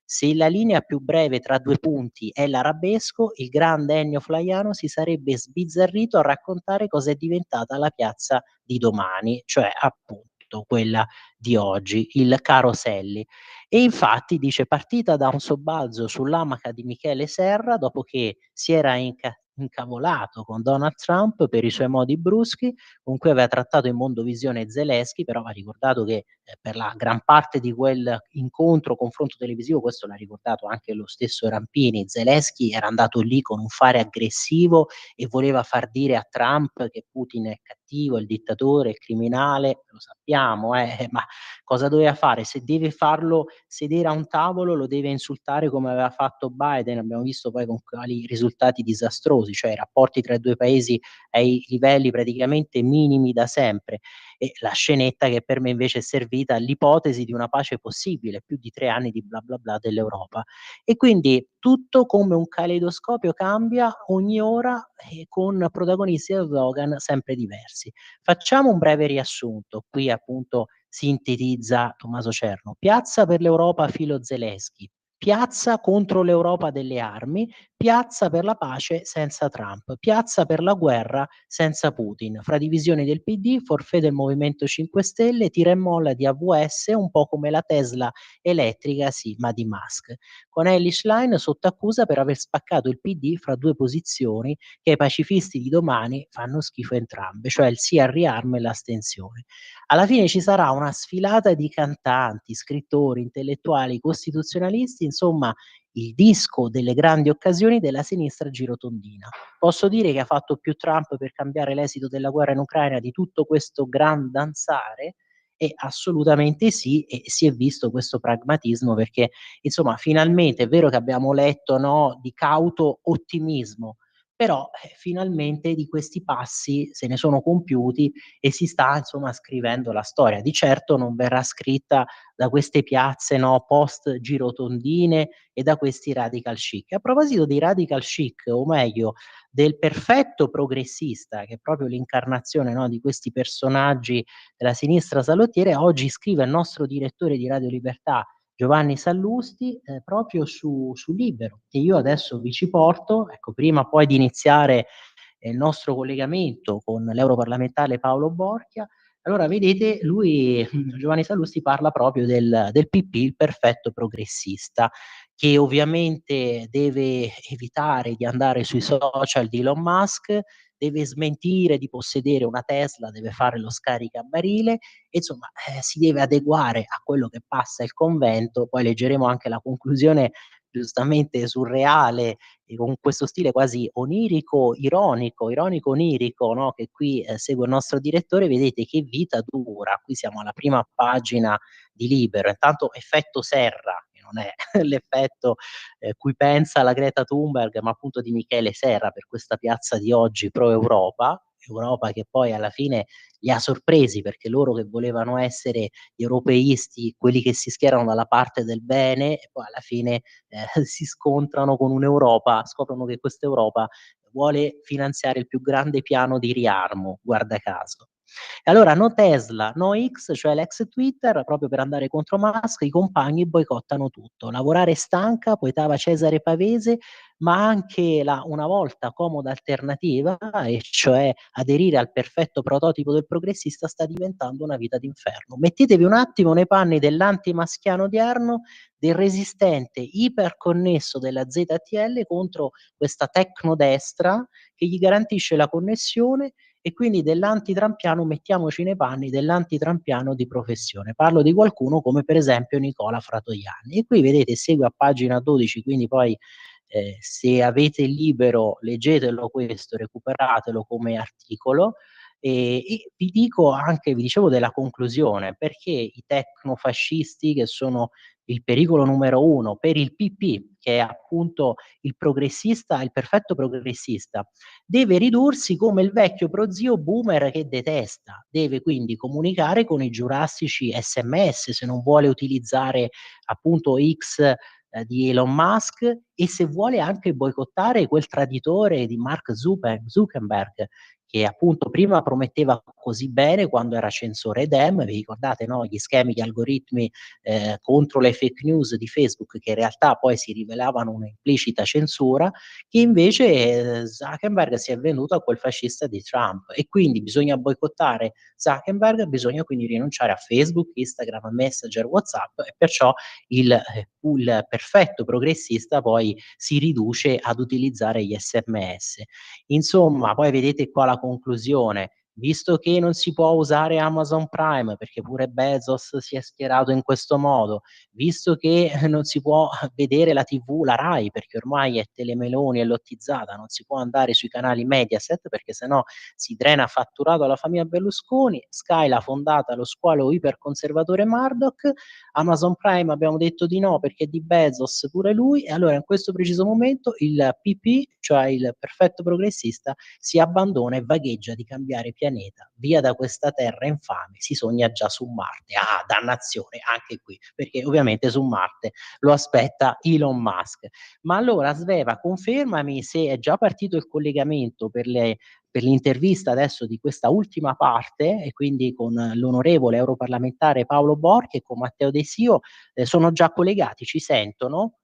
Se la linea più breve tra due punti è l'arabesco, il grande Ennio Flaiano si sarebbe sbizzarrito a raccontare cos'è diventata la piazza di domani, cioè appunto quella di oggi, il Caroselli. E infatti dice: partita da un sobbalzo sull'amaca di Michele Serra, dopo che si era incavolato con Donald Trump per i suoi modi bruschi, con cui aveva trattato in mondovisione Zelensky, però va ricordato che per la gran parte di quel incontro, confronto televisivo, questo l'ha ricordato anche lo stesso Rampini, Zelensky era andato lì con un fare aggressivo e voleva far dire a Trump che Putin è cattivo, è il dittatore, è il criminale, lo sappiamo, ma cosa doveva fare? Se deve farlo sedere a un tavolo, lo deve insultare come aveva fatto Biden, abbiamo visto poi con quali risultati disastrosi, cioè i rapporti tra i due paesi ai livelli praticamente minimi da sempre, e la scenetta che per me invece è servita all'ipotesi di una pace possibile, più di 3 anni di bla bla bla dell'Europa. E quindi tutto come un caleidoscopio cambia ogni ora, con protagonisti e slogan sempre diversi. Facciamo un breve riassunto. Qui appunto sintetizza Tommaso Cerno: piazza per l'Europa filo Zelensky, piazza contro l'Europa delle armi, piazza per la pace senza Trump, piazza per la guerra senza Putin, fra divisioni del PD, forfait del Movimento 5 Stelle, tira e molla di AWS, un po' come la Tesla elettrica, sì, ma di Musk, con Ellis Line sotto accusa per aver spaccato il PD fra due posizioni che ai pacifisti di domani fanno schifo entrambe, cioè il sì al riarmo e l'astensione. Alla fine ci sarà una sfilata di cantanti, scrittori, intellettuali, costituzionalisti, insomma il disco delle grandi occasioni della sinistra girotondina. Posso dire che ha fatto più Trump per cambiare l'esito della guerra in Ucraina di tutto questo gran danzare? Assolutamente sì, e si è visto questo pragmatismo, perché insomma finalmente è vero che abbiamo letto, no, di cauto ottimismo, però finalmente di questi passi se ne sono compiuti e si sta insomma scrivendo la storia. Di certo non verrà scritta da queste piazze, no, post girotondine e da questi radical chic. A proposito di radical chic, o meglio del perfetto progressista, che è proprio l'incarnazione, no, di questi personaggi della sinistra salottiera, oggi scrive il nostro direttore di Radio Libertà, Giovanni Sallusti, proprio su Libero, che io adesso vi ci porto, ecco, prima poi di iniziare il nostro collegamento con l'europarlamentare Paolo Borchia. Allora vedete, lui, Giovanni Sallusti, parla proprio del PP, il perfetto progressista, che ovviamente deve evitare di andare sui social di Elon Musk, deve smentire di possedere una Tesla, deve fare lo scaricabarile, insomma, si deve adeguare a quello che passa il convento. Poi leggeremo anche la conclusione giustamente surreale, e con questo stile quasi onirico, ironico onirico, no, che qui segue il nostro direttore. Vedete che vita dura. Qui siamo alla prima pagina di Libero. Intanto effetto Serra, che non è l'effetto cui pensa la Greta Thunberg, ma appunto di Michele Serra per questa piazza di oggi pro Europa. Europa che poi alla fine li ha sorpresi, perché loro che volevano essere gli europeisti, quelli che si schierano dalla parte del bene, e poi alla fine si scontrano con un'Europa, scoprono che questa Europa vuole finanziare il più grande piano di riarmo, guarda caso. E allora no Tesla, no X, cioè l'ex Twitter, proprio per andare contro Musk, i compagni boicottano tutto. Lavorare stanca, poetava Cesare Pavese, ma anche la una volta comoda alternativa, e cioè aderire al perfetto prototipo del progressista, sta diventando una vita d'inferno. Mettetevi un attimo nei panni dell'antimaschiano odierno, del resistente iperconnesso della ZTL contro questa tecnodestra che gli garantisce la connessione, e quindi dell'antitrampiano, mettiamoci nei panni dell'antitrampiano di professione. Parlo di qualcuno come per esempio Nicola Fratoianni. E qui vedete, segue a pagina 12, quindi poi se avete il Libero leggetelo questo, recuperatelo come articolo. E vi dico anche, vi dicevo della conclusione, perché i tecnofascisti, che sono il pericolo numero uno per il PP, che è appunto il progressista, il perfetto progressista, deve ridursi come il vecchio prozio boomer che detesta. Deve quindi comunicare con i giurassici SMS se non vuole utilizzare appunto X di Elon Musk, e se vuole anche boicottare quel traditore di Mark Zuckerberg, che appunto prima prometteva così bene quando era censore Dem, vi ricordate, no? Gli schemi, gli algoritmi contro le fake news di Facebook, che in realtà poi si rivelavano un'implicita censura, che invece Zuckerberg si è venduto a quel fascista di Trump. E quindi bisogna boicottare Zuckerberg, bisogna quindi rinunciare a Facebook, Instagram, Messenger, WhatsApp, e perciò il perfetto progressista poi si riduce ad utilizzare gli SMS. Insomma, poi vedete qua la conclusione. Visto che non si può usare Amazon Prime perché pure Bezos si è schierato in questo modo, visto che non si può vedere la TV, la Rai, perché ormai è telemeloni, è lottizzata, non si può andare sui canali Mediaset perché sennò si drena fatturato alla famiglia Berlusconi, Sky l'ha fondata lo squalo iperconservatore Murdoch, Amazon Prime abbiamo detto di no perché di Bezos pure lui, e allora in questo preciso momento il PP, cioè il perfetto progressista, si abbandona e vagheggia di cambiare pianeta, via da questa terra infame, si sogna già su Marte. Ah, dannazione, anche qui, perché ovviamente su Marte lo aspetta Elon Musk. Ma allora Sveva, confermami se è già partito il collegamento per l'intervista adesso di questa ultima parte, e quindi con l'onorevole europarlamentare Paolo Borchi e con Matteo De Sio, sono già collegati, ci sentono?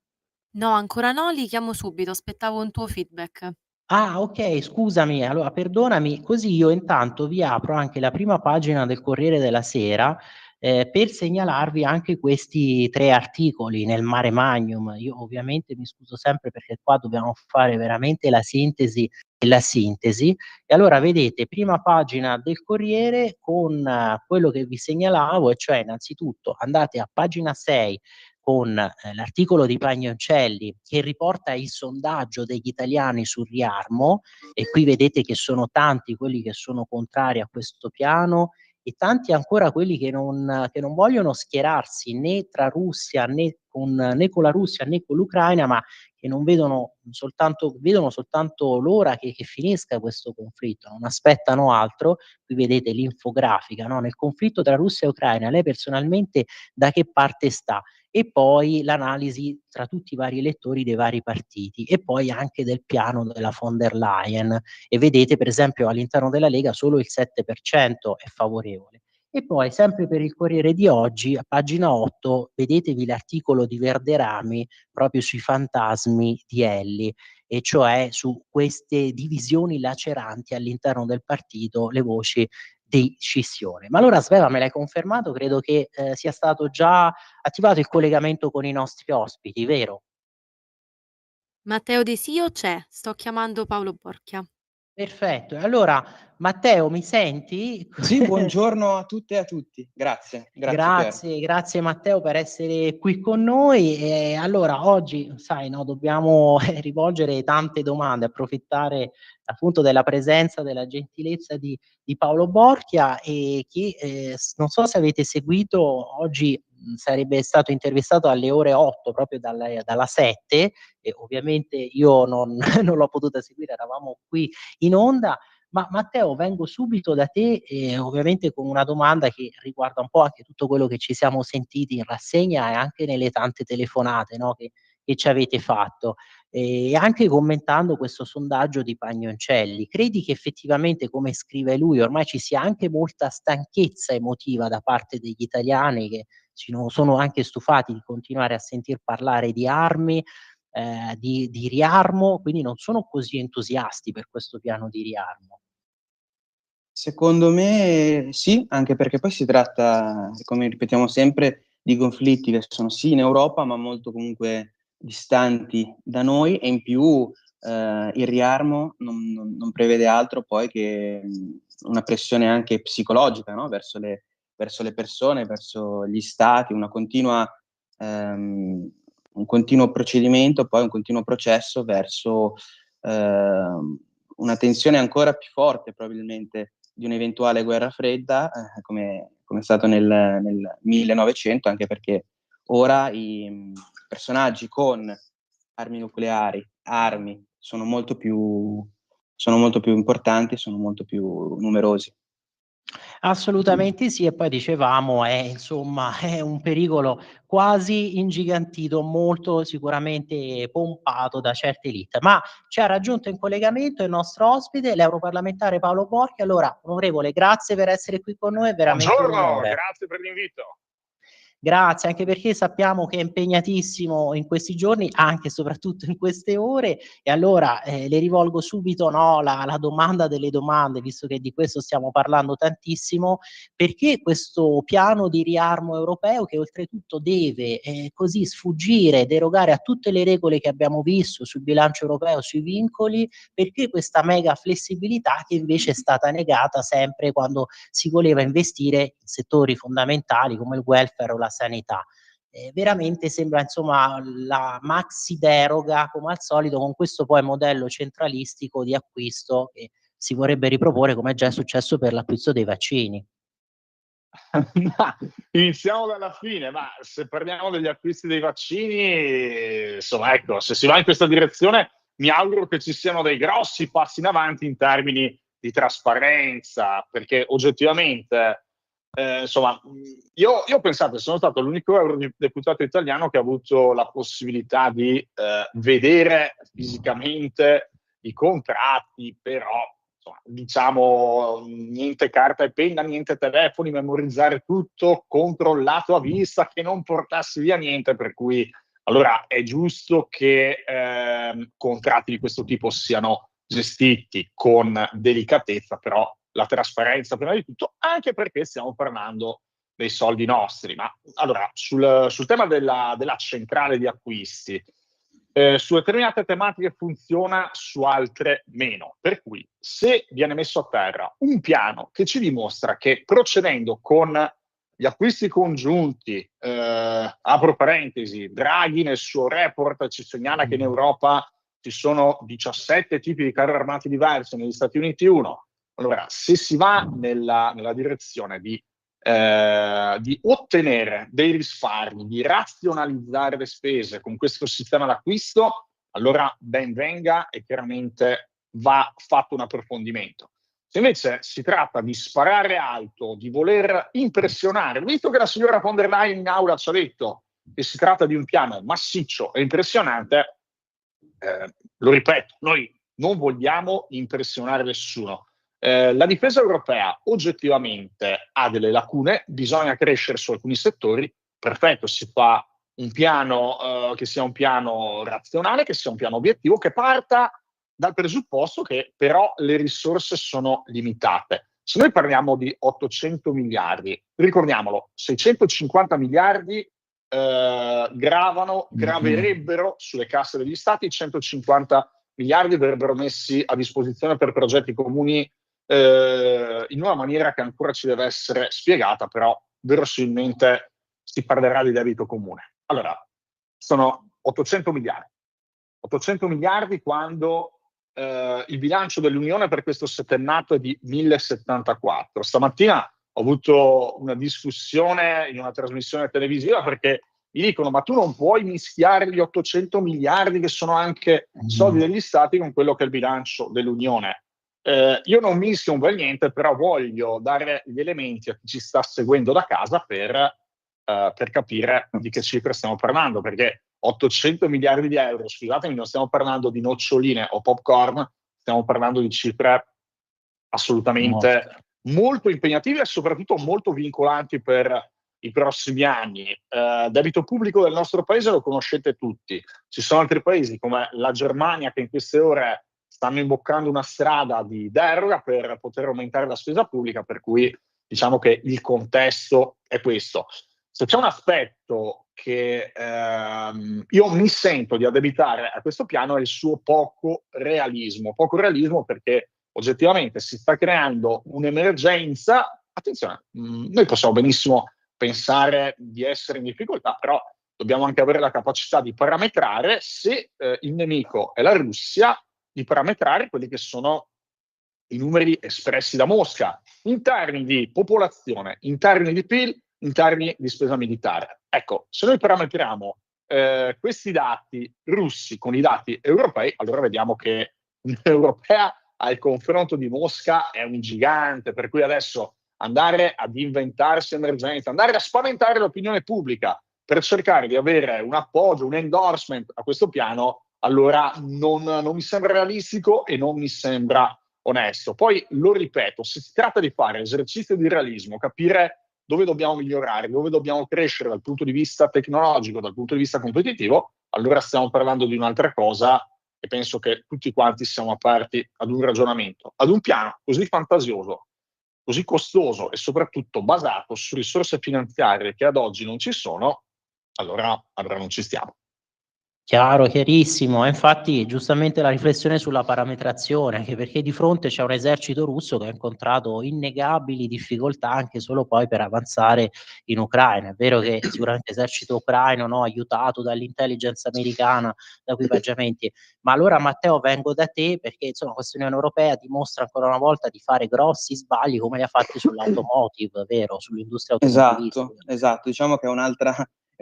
No, ancora no, li chiamo subito, aspettavo un tuo feedback. Ah, okay, scusami, allora perdonami, così io intanto vi apro anche la prima pagina del Corriere della Sera, per segnalarvi anche questi 3 articoli nel mare magnum. Io ovviamente mi scuso sempre perché qua dobbiamo fare veramente la sintesi della sintesi. E allora vedete, prima pagina del Corriere con quello che vi segnalavo, e cioè innanzitutto andate a pagina 6 con l'articolo di Pagnoncelli che riporta il sondaggio degli italiani sul riarmo, e qui vedete che sono tanti quelli che sono contrari a questo piano e tanti ancora quelli che non vogliono schierarsi né tra Russia né con la Russia né con l'Ucraina, ma che non vedono soltanto l'ora che finisca questo conflitto, non aspettano altro. Qui vedete l'infografica, no? Nel conflitto tra Russia e Ucraina, lei personalmente da che parte sta? E poi l'analisi tra tutti i vari elettori dei vari partiti, e poi anche del piano della von der Leyen. E vedete per esempio all'interno della Lega solo il 7% è favorevole. E poi, sempre per il Corriere di oggi, a pagina 8, vedetevi l'articolo di Verderami proprio sui fantasmi di Elly, e cioè su queste divisioni laceranti all'interno del partito, le voci di scissione. Ma allora Sveva, me l'hai confermato, credo che sia stato già attivato il collegamento con i nostri ospiti, vero? Matteo De Sio c'è, sto chiamando Paolo Borchia. Perfetto. E allora, Matteo, mi senti? Sì, buongiorno a tutte e a tutti. Grazie, grazie Piero. Grazie Matteo per essere qui con noi. E allora oggi, sai, no, dobbiamo rivolgere tante domande, approfittare appunto della presenza, della gentilezza di Paolo Borchia, e che non so se avete seguito oggi, sarebbe stato intervistato alle ore 8 proprio dalla 7, e ovviamente io non, non l'ho potuta seguire, eravamo qui in onda. Ma Matteo, vengo subito da te, ovviamente con una domanda che riguarda un po' anche tutto quello che ci siamo sentiti in rassegna e anche nelle tante telefonate, no, che ci avete fatto, e anche commentando questo sondaggio di Pagnoncelli. Credi che effettivamente, come scrive lui, ormai ci sia anche molta stanchezza emotiva da parte degli italiani, che sono anche stufati di continuare a sentir parlare di armi, di riarmo, quindi non sono così entusiasti per questo piano di riarmo? Secondo me sì, anche perché poi si tratta, come ripetiamo sempre, di conflitti che sono sì in Europa, ma molto comunque distanti da noi, e in più il riarmo non prevede altro poi che una pressione anche psicologica, no? Verso le persone, verso gli stati, un continuo procedimento, poi un continuo processo verso una tensione ancora più forte probabilmente di un'eventuale guerra fredda, come è stato nel 1900, anche perché ora i personaggi con armi nucleari, armi, sono molto più importanti, sono molto più numerosi. Assolutamente sì, e poi dicevamo insomma, è un pericolo quasi ingigantito, molto sicuramente pompato da certe elite. Ma ci ha raggiunto in collegamento il nostro ospite, l'europarlamentare Paolo Borchia. Allora, onorevole, grazie per essere qui con noi, è veramente un Buongiorno, onore. grazie per l'invito. Grazie, anche perché sappiamo che è impegnatissimo in questi giorni, anche e soprattutto in queste ore, e allora le rivolgo subito, no, la domanda delle domande, visto che di questo stiamo parlando tantissimo: perché questo piano di riarmo europeo, che oltretutto deve così sfuggire, derogare a tutte le regole che abbiamo visto sul bilancio europeo, sui vincoli, perché questa mega flessibilità che invece è stata negata sempre quando si voleva investire in settori fondamentali come il welfare o la sanità? Veramente sembra insomma la maxi deroga, come al solito, con questo poi modello centralistico di acquisto che si vorrebbe riproporre, come è già successo per l'acquisto dei vaccini. Ma iniziamo dalla fine, ma se parliamo degli acquisti dei vaccini, insomma, ecco, se si va in questa direzione, mi auguro che ci siano dei grossi passi in avanti in termini di trasparenza, perché oggettivamente, insomma, io pensate, sono stato l'unico eurodeputato italiano che ha avuto la possibilità di vedere fisicamente i contratti, però insomma, diciamo niente carta e penna, niente telefoni, memorizzare tutto controllato a vista, che non portassi via niente, per cui allora è giusto che contratti di questo tipo siano gestiti con delicatezza, però la trasparenza prima di tutto, anche perché stiamo parlando dei soldi nostri. Ma allora sul tema della centrale di acquisti, su determinate tematiche funziona, su altre meno, per cui se viene messo a terra un piano che ci dimostra che procedendo con gli acquisti congiunti, apro parentesi, Draghi nel suo report ci segnala che in Europa ci sono 17 tipi di carri armati diversi, negli Stati Uniti 1. Allora, se si va nella direzione di ottenere dei risparmi, di razionalizzare le spese con questo sistema d'acquisto, allora ben venga e chiaramente va fatto un approfondimento. Se invece si tratta di sparare alto, di voler impressionare, visto che la signora von der Leyen in aula ci ha detto che si tratta di un piano massiccio e impressionante, lo ripeto, noi non vogliamo impressionare nessuno. La difesa europea oggettivamente ha delle lacune, bisogna crescere su alcuni settori, perfetto, si fa un piano che sia un piano razionale, che sia un piano obiettivo, che parta dal presupposto che però le risorse sono limitate. Se noi parliamo di 800 miliardi, ricordiamolo, 650 miliardi graverebbero sulle casse degli stati, 150 miliardi verrebbero messi a disposizione per progetti comuni in una maniera che ancora ci deve essere spiegata, però verosimilmente si parlerà di debito comune. Allora, sono 800 miliardi. 800 miliardi quando il bilancio dell'Unione per questo settennato è di 1074. Stamattina ho avuto una discussione in una trasmissione televisiva perché mi dicono: ma tu non puoi mischiare gli 800 miliardi che sono anche soldi degli stati con quello che è il bilancio dell'Unione. Io non mischio un bel niente, però voglio dare gli elementi a chi ci sta seguendo da casa per capire di che cifre stiamo parlando, perché 800 miliardi di euro, scusatemi, non stiamo parlando di noccioline o popcorn, stiamo parlando di cifre assolutamente molto impegnative e soprattutto molto vincolanti per i prossimi anni. Debito pubblico del nostro paese lo conoscete tutti, ci sono altri paesi come la Germania che in queste ore stanno imboccando una strada di deroga per poter aumentare la spesa pubblica, per cui diciamo che il contesto è questo. Se c'è un aspetto che io mi sento di addebitare a questo piano è il suo poco realismo perché oggettivamente si sta creando un'emergenza. Attenzione, noi possiamo benissimo pensare di essere in difficoltà, però dobbiamo anche avere la capacità di parametrare, se il nemico è la Russia, di parametrare quelli che sono i numeri espressi da Mosca in termini di popolazione, in termini di PIL, in termini di spesa militare. Ecco, se noi parametriamo questi dati russi con i dati europei, allora vediamo che l'Unione Europea al confronto di Mosca è un gigante, per cui adesso andare ad inventarsi emergenze, andare a spaventare l'opinione pubblica per cercare di avere un appoggio, un endorsement a questo piano, allora non mi sembra realistico e non mi sembra onesto. Poi lo ripeto, se si tratta di fare esercizio di realismo, capire dove dobbiamo migliorare, dove dobbiamo crescere dal punto di vista tecnologico, dal punto di vista competitivo, allora stiamo parlando di un'altra cosa e penso che tutti quanti siamo aperti ad un ragionamento, ad un piano così fantasioso, così costoso e soprattutto basato su risorse finanziarie che ad oggi non ci sono, allora non ci stiamo. Chiaro, chiarissimo. E infatti giustamente la riflessione sulla parametrazione, anche perché di fronte c'è un esercito russo che ha incontrato innegabili difficoltà anche solo poi per avanzare in Ucraina. È vero che sicuramente l'esercito ucraino, no, aiutato dall'intelligence americana, da equipaggiamenti, ma allora Matteo vengo da te perché insomma questa Unione Europea dimostra ancora una volta di fare grossi sbagli come li ha fatti sull'automotive, vero? Sull'industria automobilistica. Esatto, diciamo che è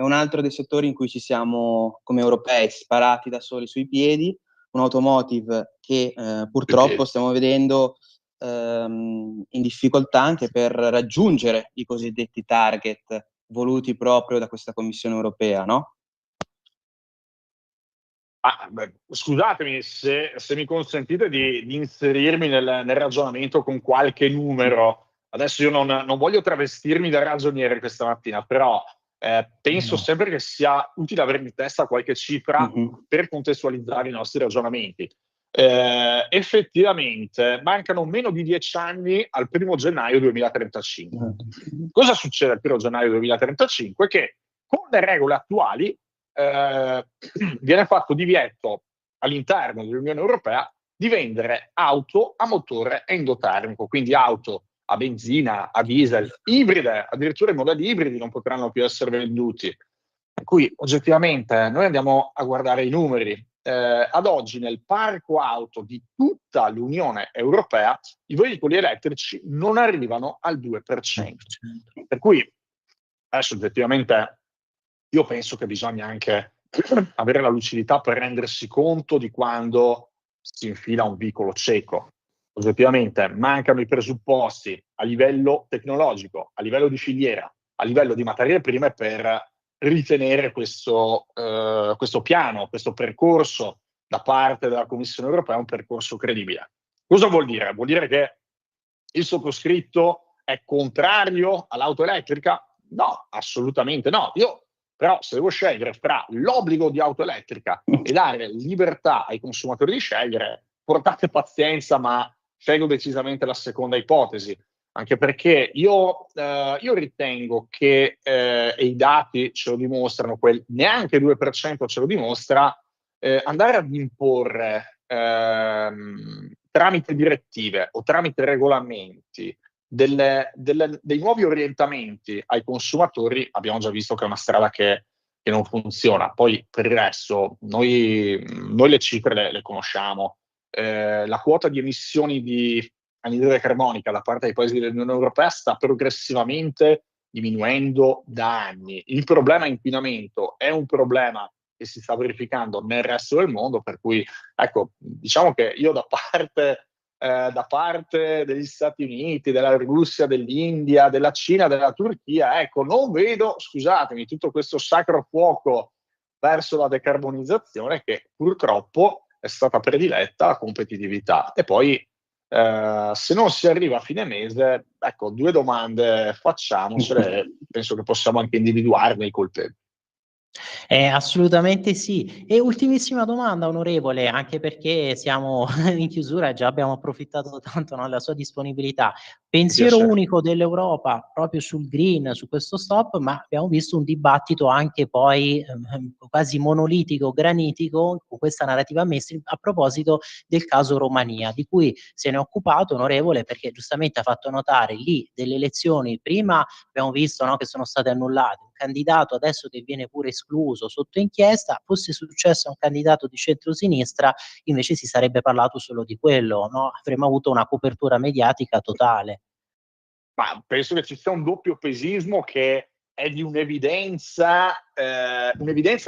un altro dei settori in cui ci siamo, come europei, sparati da soli sui piedi, un automotive che purtroppo stiamo vedendo in difficoltà anche per raggiungere i cosiddetti target voluti proprio da questa Commissione europea, no? Scusatemi se mi consentite di inserirmi nel ragionamento con qualche numero. Adesso io non voglio travestirmi da ragioniere questa mattina, però penso sempre che sia utile avere in testa qualche cifra per contestualizzare i nostri ragionamenti. Effettivamente mancano meno di 10 anni al 1° gennaio 2035. Cosa succede al 1° gennaio 2035? Che con le regole attuali viene fatto divieto all'interno dell'Unione Europea di vendere auto a motore endotermico, quindi auto a benzina, a diesel, ibride, addirittura i modelli ibridi non potranno più essere venduti. Per cui oggettivamente noi andiamo a guardare i numeri. Ad oggi nel parco auto di tutta l'Unione Europea i veicoli elettrici non arrivano al 2%. Per cui adesso oggettivamente io penso che bisogna anche avere la lucidità per rendersi conto di quando si infila un vicolo cieco. Oggettivamente mancano i presupposti a livello tecnologico, a livello di filiera, a livello di materie prime per ritenere questo piano, questo percorso da parte della Commissione europea un percorso credibile. Cosa vuol dire? Vuol dire che Il sottoscritto è contrario all'auto elettrica? No, assolutamente no. Io però se devo scegliere fra l'obbligo di auto elettrica e dare libertà ai consumatori di scegliere, portate pazienza, ma scelgo decisamente la seconda ipotesi, anche perché io ritengo che, e i dati ce lo dimostrano, neanche il 2% ce lo dimostra, andare ad imporre tramite direttive o tramite regolamenti dei nuovi orientamenti ai consumatori, abbiamo già visto che è una strada che non funziona. Poi per il resto noi le cifre le conosciamo. La quota di emissioni di anidride carbonica da parte dei paesi dell'Unione Europea sta progressivamente diminuendo da anni. Il problema inquinamento è un problema che si sta verificando nel resto del mondo, per cui ecco, diciamo che io da parte degli Stati Uniti, della Russia, dell'India, della Cina, della Turchia, ecco, non vedo, scusatemi, tutto questo sacro fuoco verso la decarbonizzazione che purtroppo è stata prediletta alla competitività. E poi se non si arriva a fine mese, ecco, 2 domande facciamocele, penso che possiamo anche individuarne i colpevoli. Assolutamente sì. E ultimissima domanda, onorevole, anche perché siamo in chiusura e già abbiamo approfittato tanto, no, della sua disponibilità. Pensiero Piacere. unico dell'Europa proprio sul green, su questo stop, ma abbiamo visto un dibattito anche poi quasi monolitico, granitico, con questa narrativa mainstream a proposito del caso Romania, di cui se ne è occupato, onorevole, perché giustamente ha fatto notare lì delle elezioni, prima abbiamo visto, no, che sono state annullate, un candidato adesso che viene pure escluso sotto inchiesta. Fosse successo a un candidato di centrosinistra invece si sarebbe parlato solo di quello, no? Avremmo avuto una copertura mediatica totale. Ma penso che ci sia un doppio pesismo che è di un'evidenza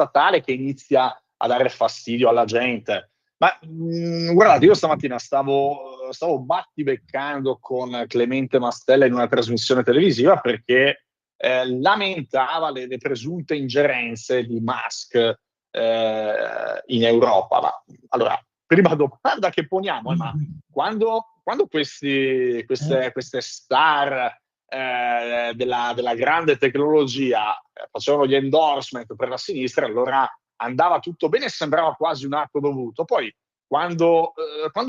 tale che inizia a dare fastidio alla gente. Ma guardate, io stamattina stavo battibeccando con Clemente Mastella in una trasmissione televisiva perché lamentava le presunte ingerenze di Musk in Europa. Ma allora, prima domanda che poniamo è: ma quando queste star della grande tecnologia facevano gli endorsement per la sinistra, allora andava tutto bene e sembrava quasi un atto dovuto. Poi quando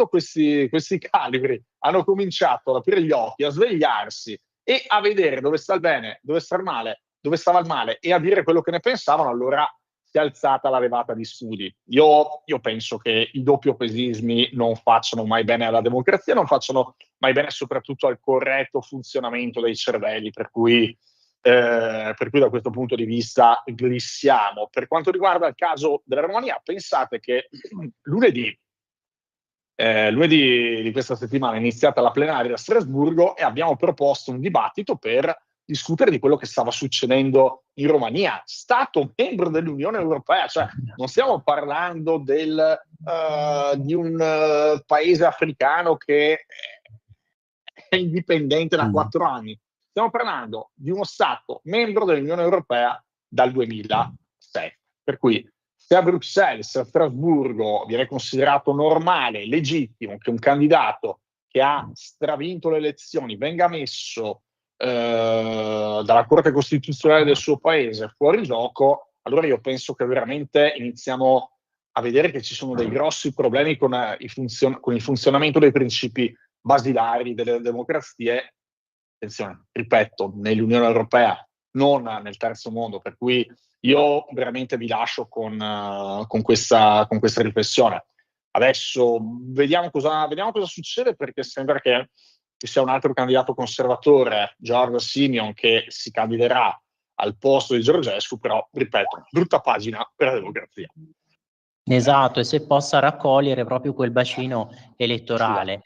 questi calibri hanno cominciato ad aprire gli occhi, a svegliarsi e a vedere dove sta il bene, dove sta il male, dove stava il male e a dire quello che ne pensavano, allora si è alzata la levata di scudi. Io penso che i doppiopesismi non facciano mai bene alla democrazia, non facciano mai bene soprattutto al corretto funzionamento dei cervelli, per cui da questo punto di vista glissiamo. Per quanto riguarda il caso della Romania, pensate che lunedì di questa settimana è iniziata la plenaria a Strasburgo e abbiamo proposto un dibattito per discutere di quello che stava succedendo in Romania, stato membro dell'Unione Europea. Cioè non stiamo parlando di un paese africano che è indipendente da 4 anni. Stiamo parlando di uno Stato membro dell'Unione Europea dal 2007. Per cui se a Bruxelles, se a Strasburgo viene considerato normale, legittimo che un candidato che ha stravinto le elezioni venga messo dalla Corte Costituzionale del suo paese fuori gioco, allora io penso che veramente iniziamo a vedere che ci sono dei grossi problemi con il funzionamento dei principi basilari delle democrazie. Attenzione, ripeto, nell'Unione Europea, non nel terzo mondo, per cui io veramente vi lascio con questa riflessione. Adesso vediamo cosa succede, perché sembra che ci sia un altro candidato conservatore, Giorgio Simion, che si candiderà al posto di Georgescu, però, ripeto, brutta pagina per la democrazia. Esatto, e se possa raccogliere proprio quel bacino elettorale.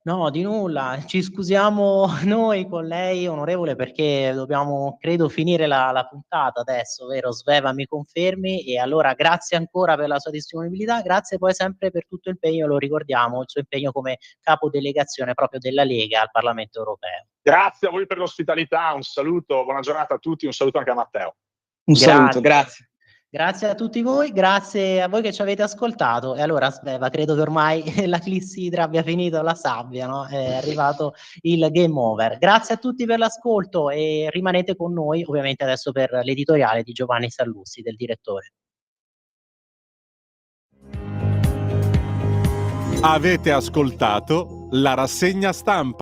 No, di nulla, ci scusiamo noi con lei, onorevole, perché dobbiamo, credo, finire la puntata adesso, vero? Sveva, mi confermi? E allora grazie ancora per la sua disponibilità, grazie poi sempre per tutto il impegno, lo ricordiamo, il suo impegno come capodelegazione proprio della Lega al Parlamento Europeo. Grazie a voi per l'ospitalità, un saluto, buona giornata a tutti, un saluto anche a Matteo. Un saluto, grazie. Grazie a tutti voi, grazie a voi che ci avete ascoltato. E allora, Sveva, credo che ormai la clissidra abbia finito la sabbia, no? È arrivato il game over. Grazie a tutti per l'ascolto e rimanete con noi, ovviamente adesso per l'editoriale di Giovanni Sallusti, del direttore. Avete ascoltato la rassegna stampa.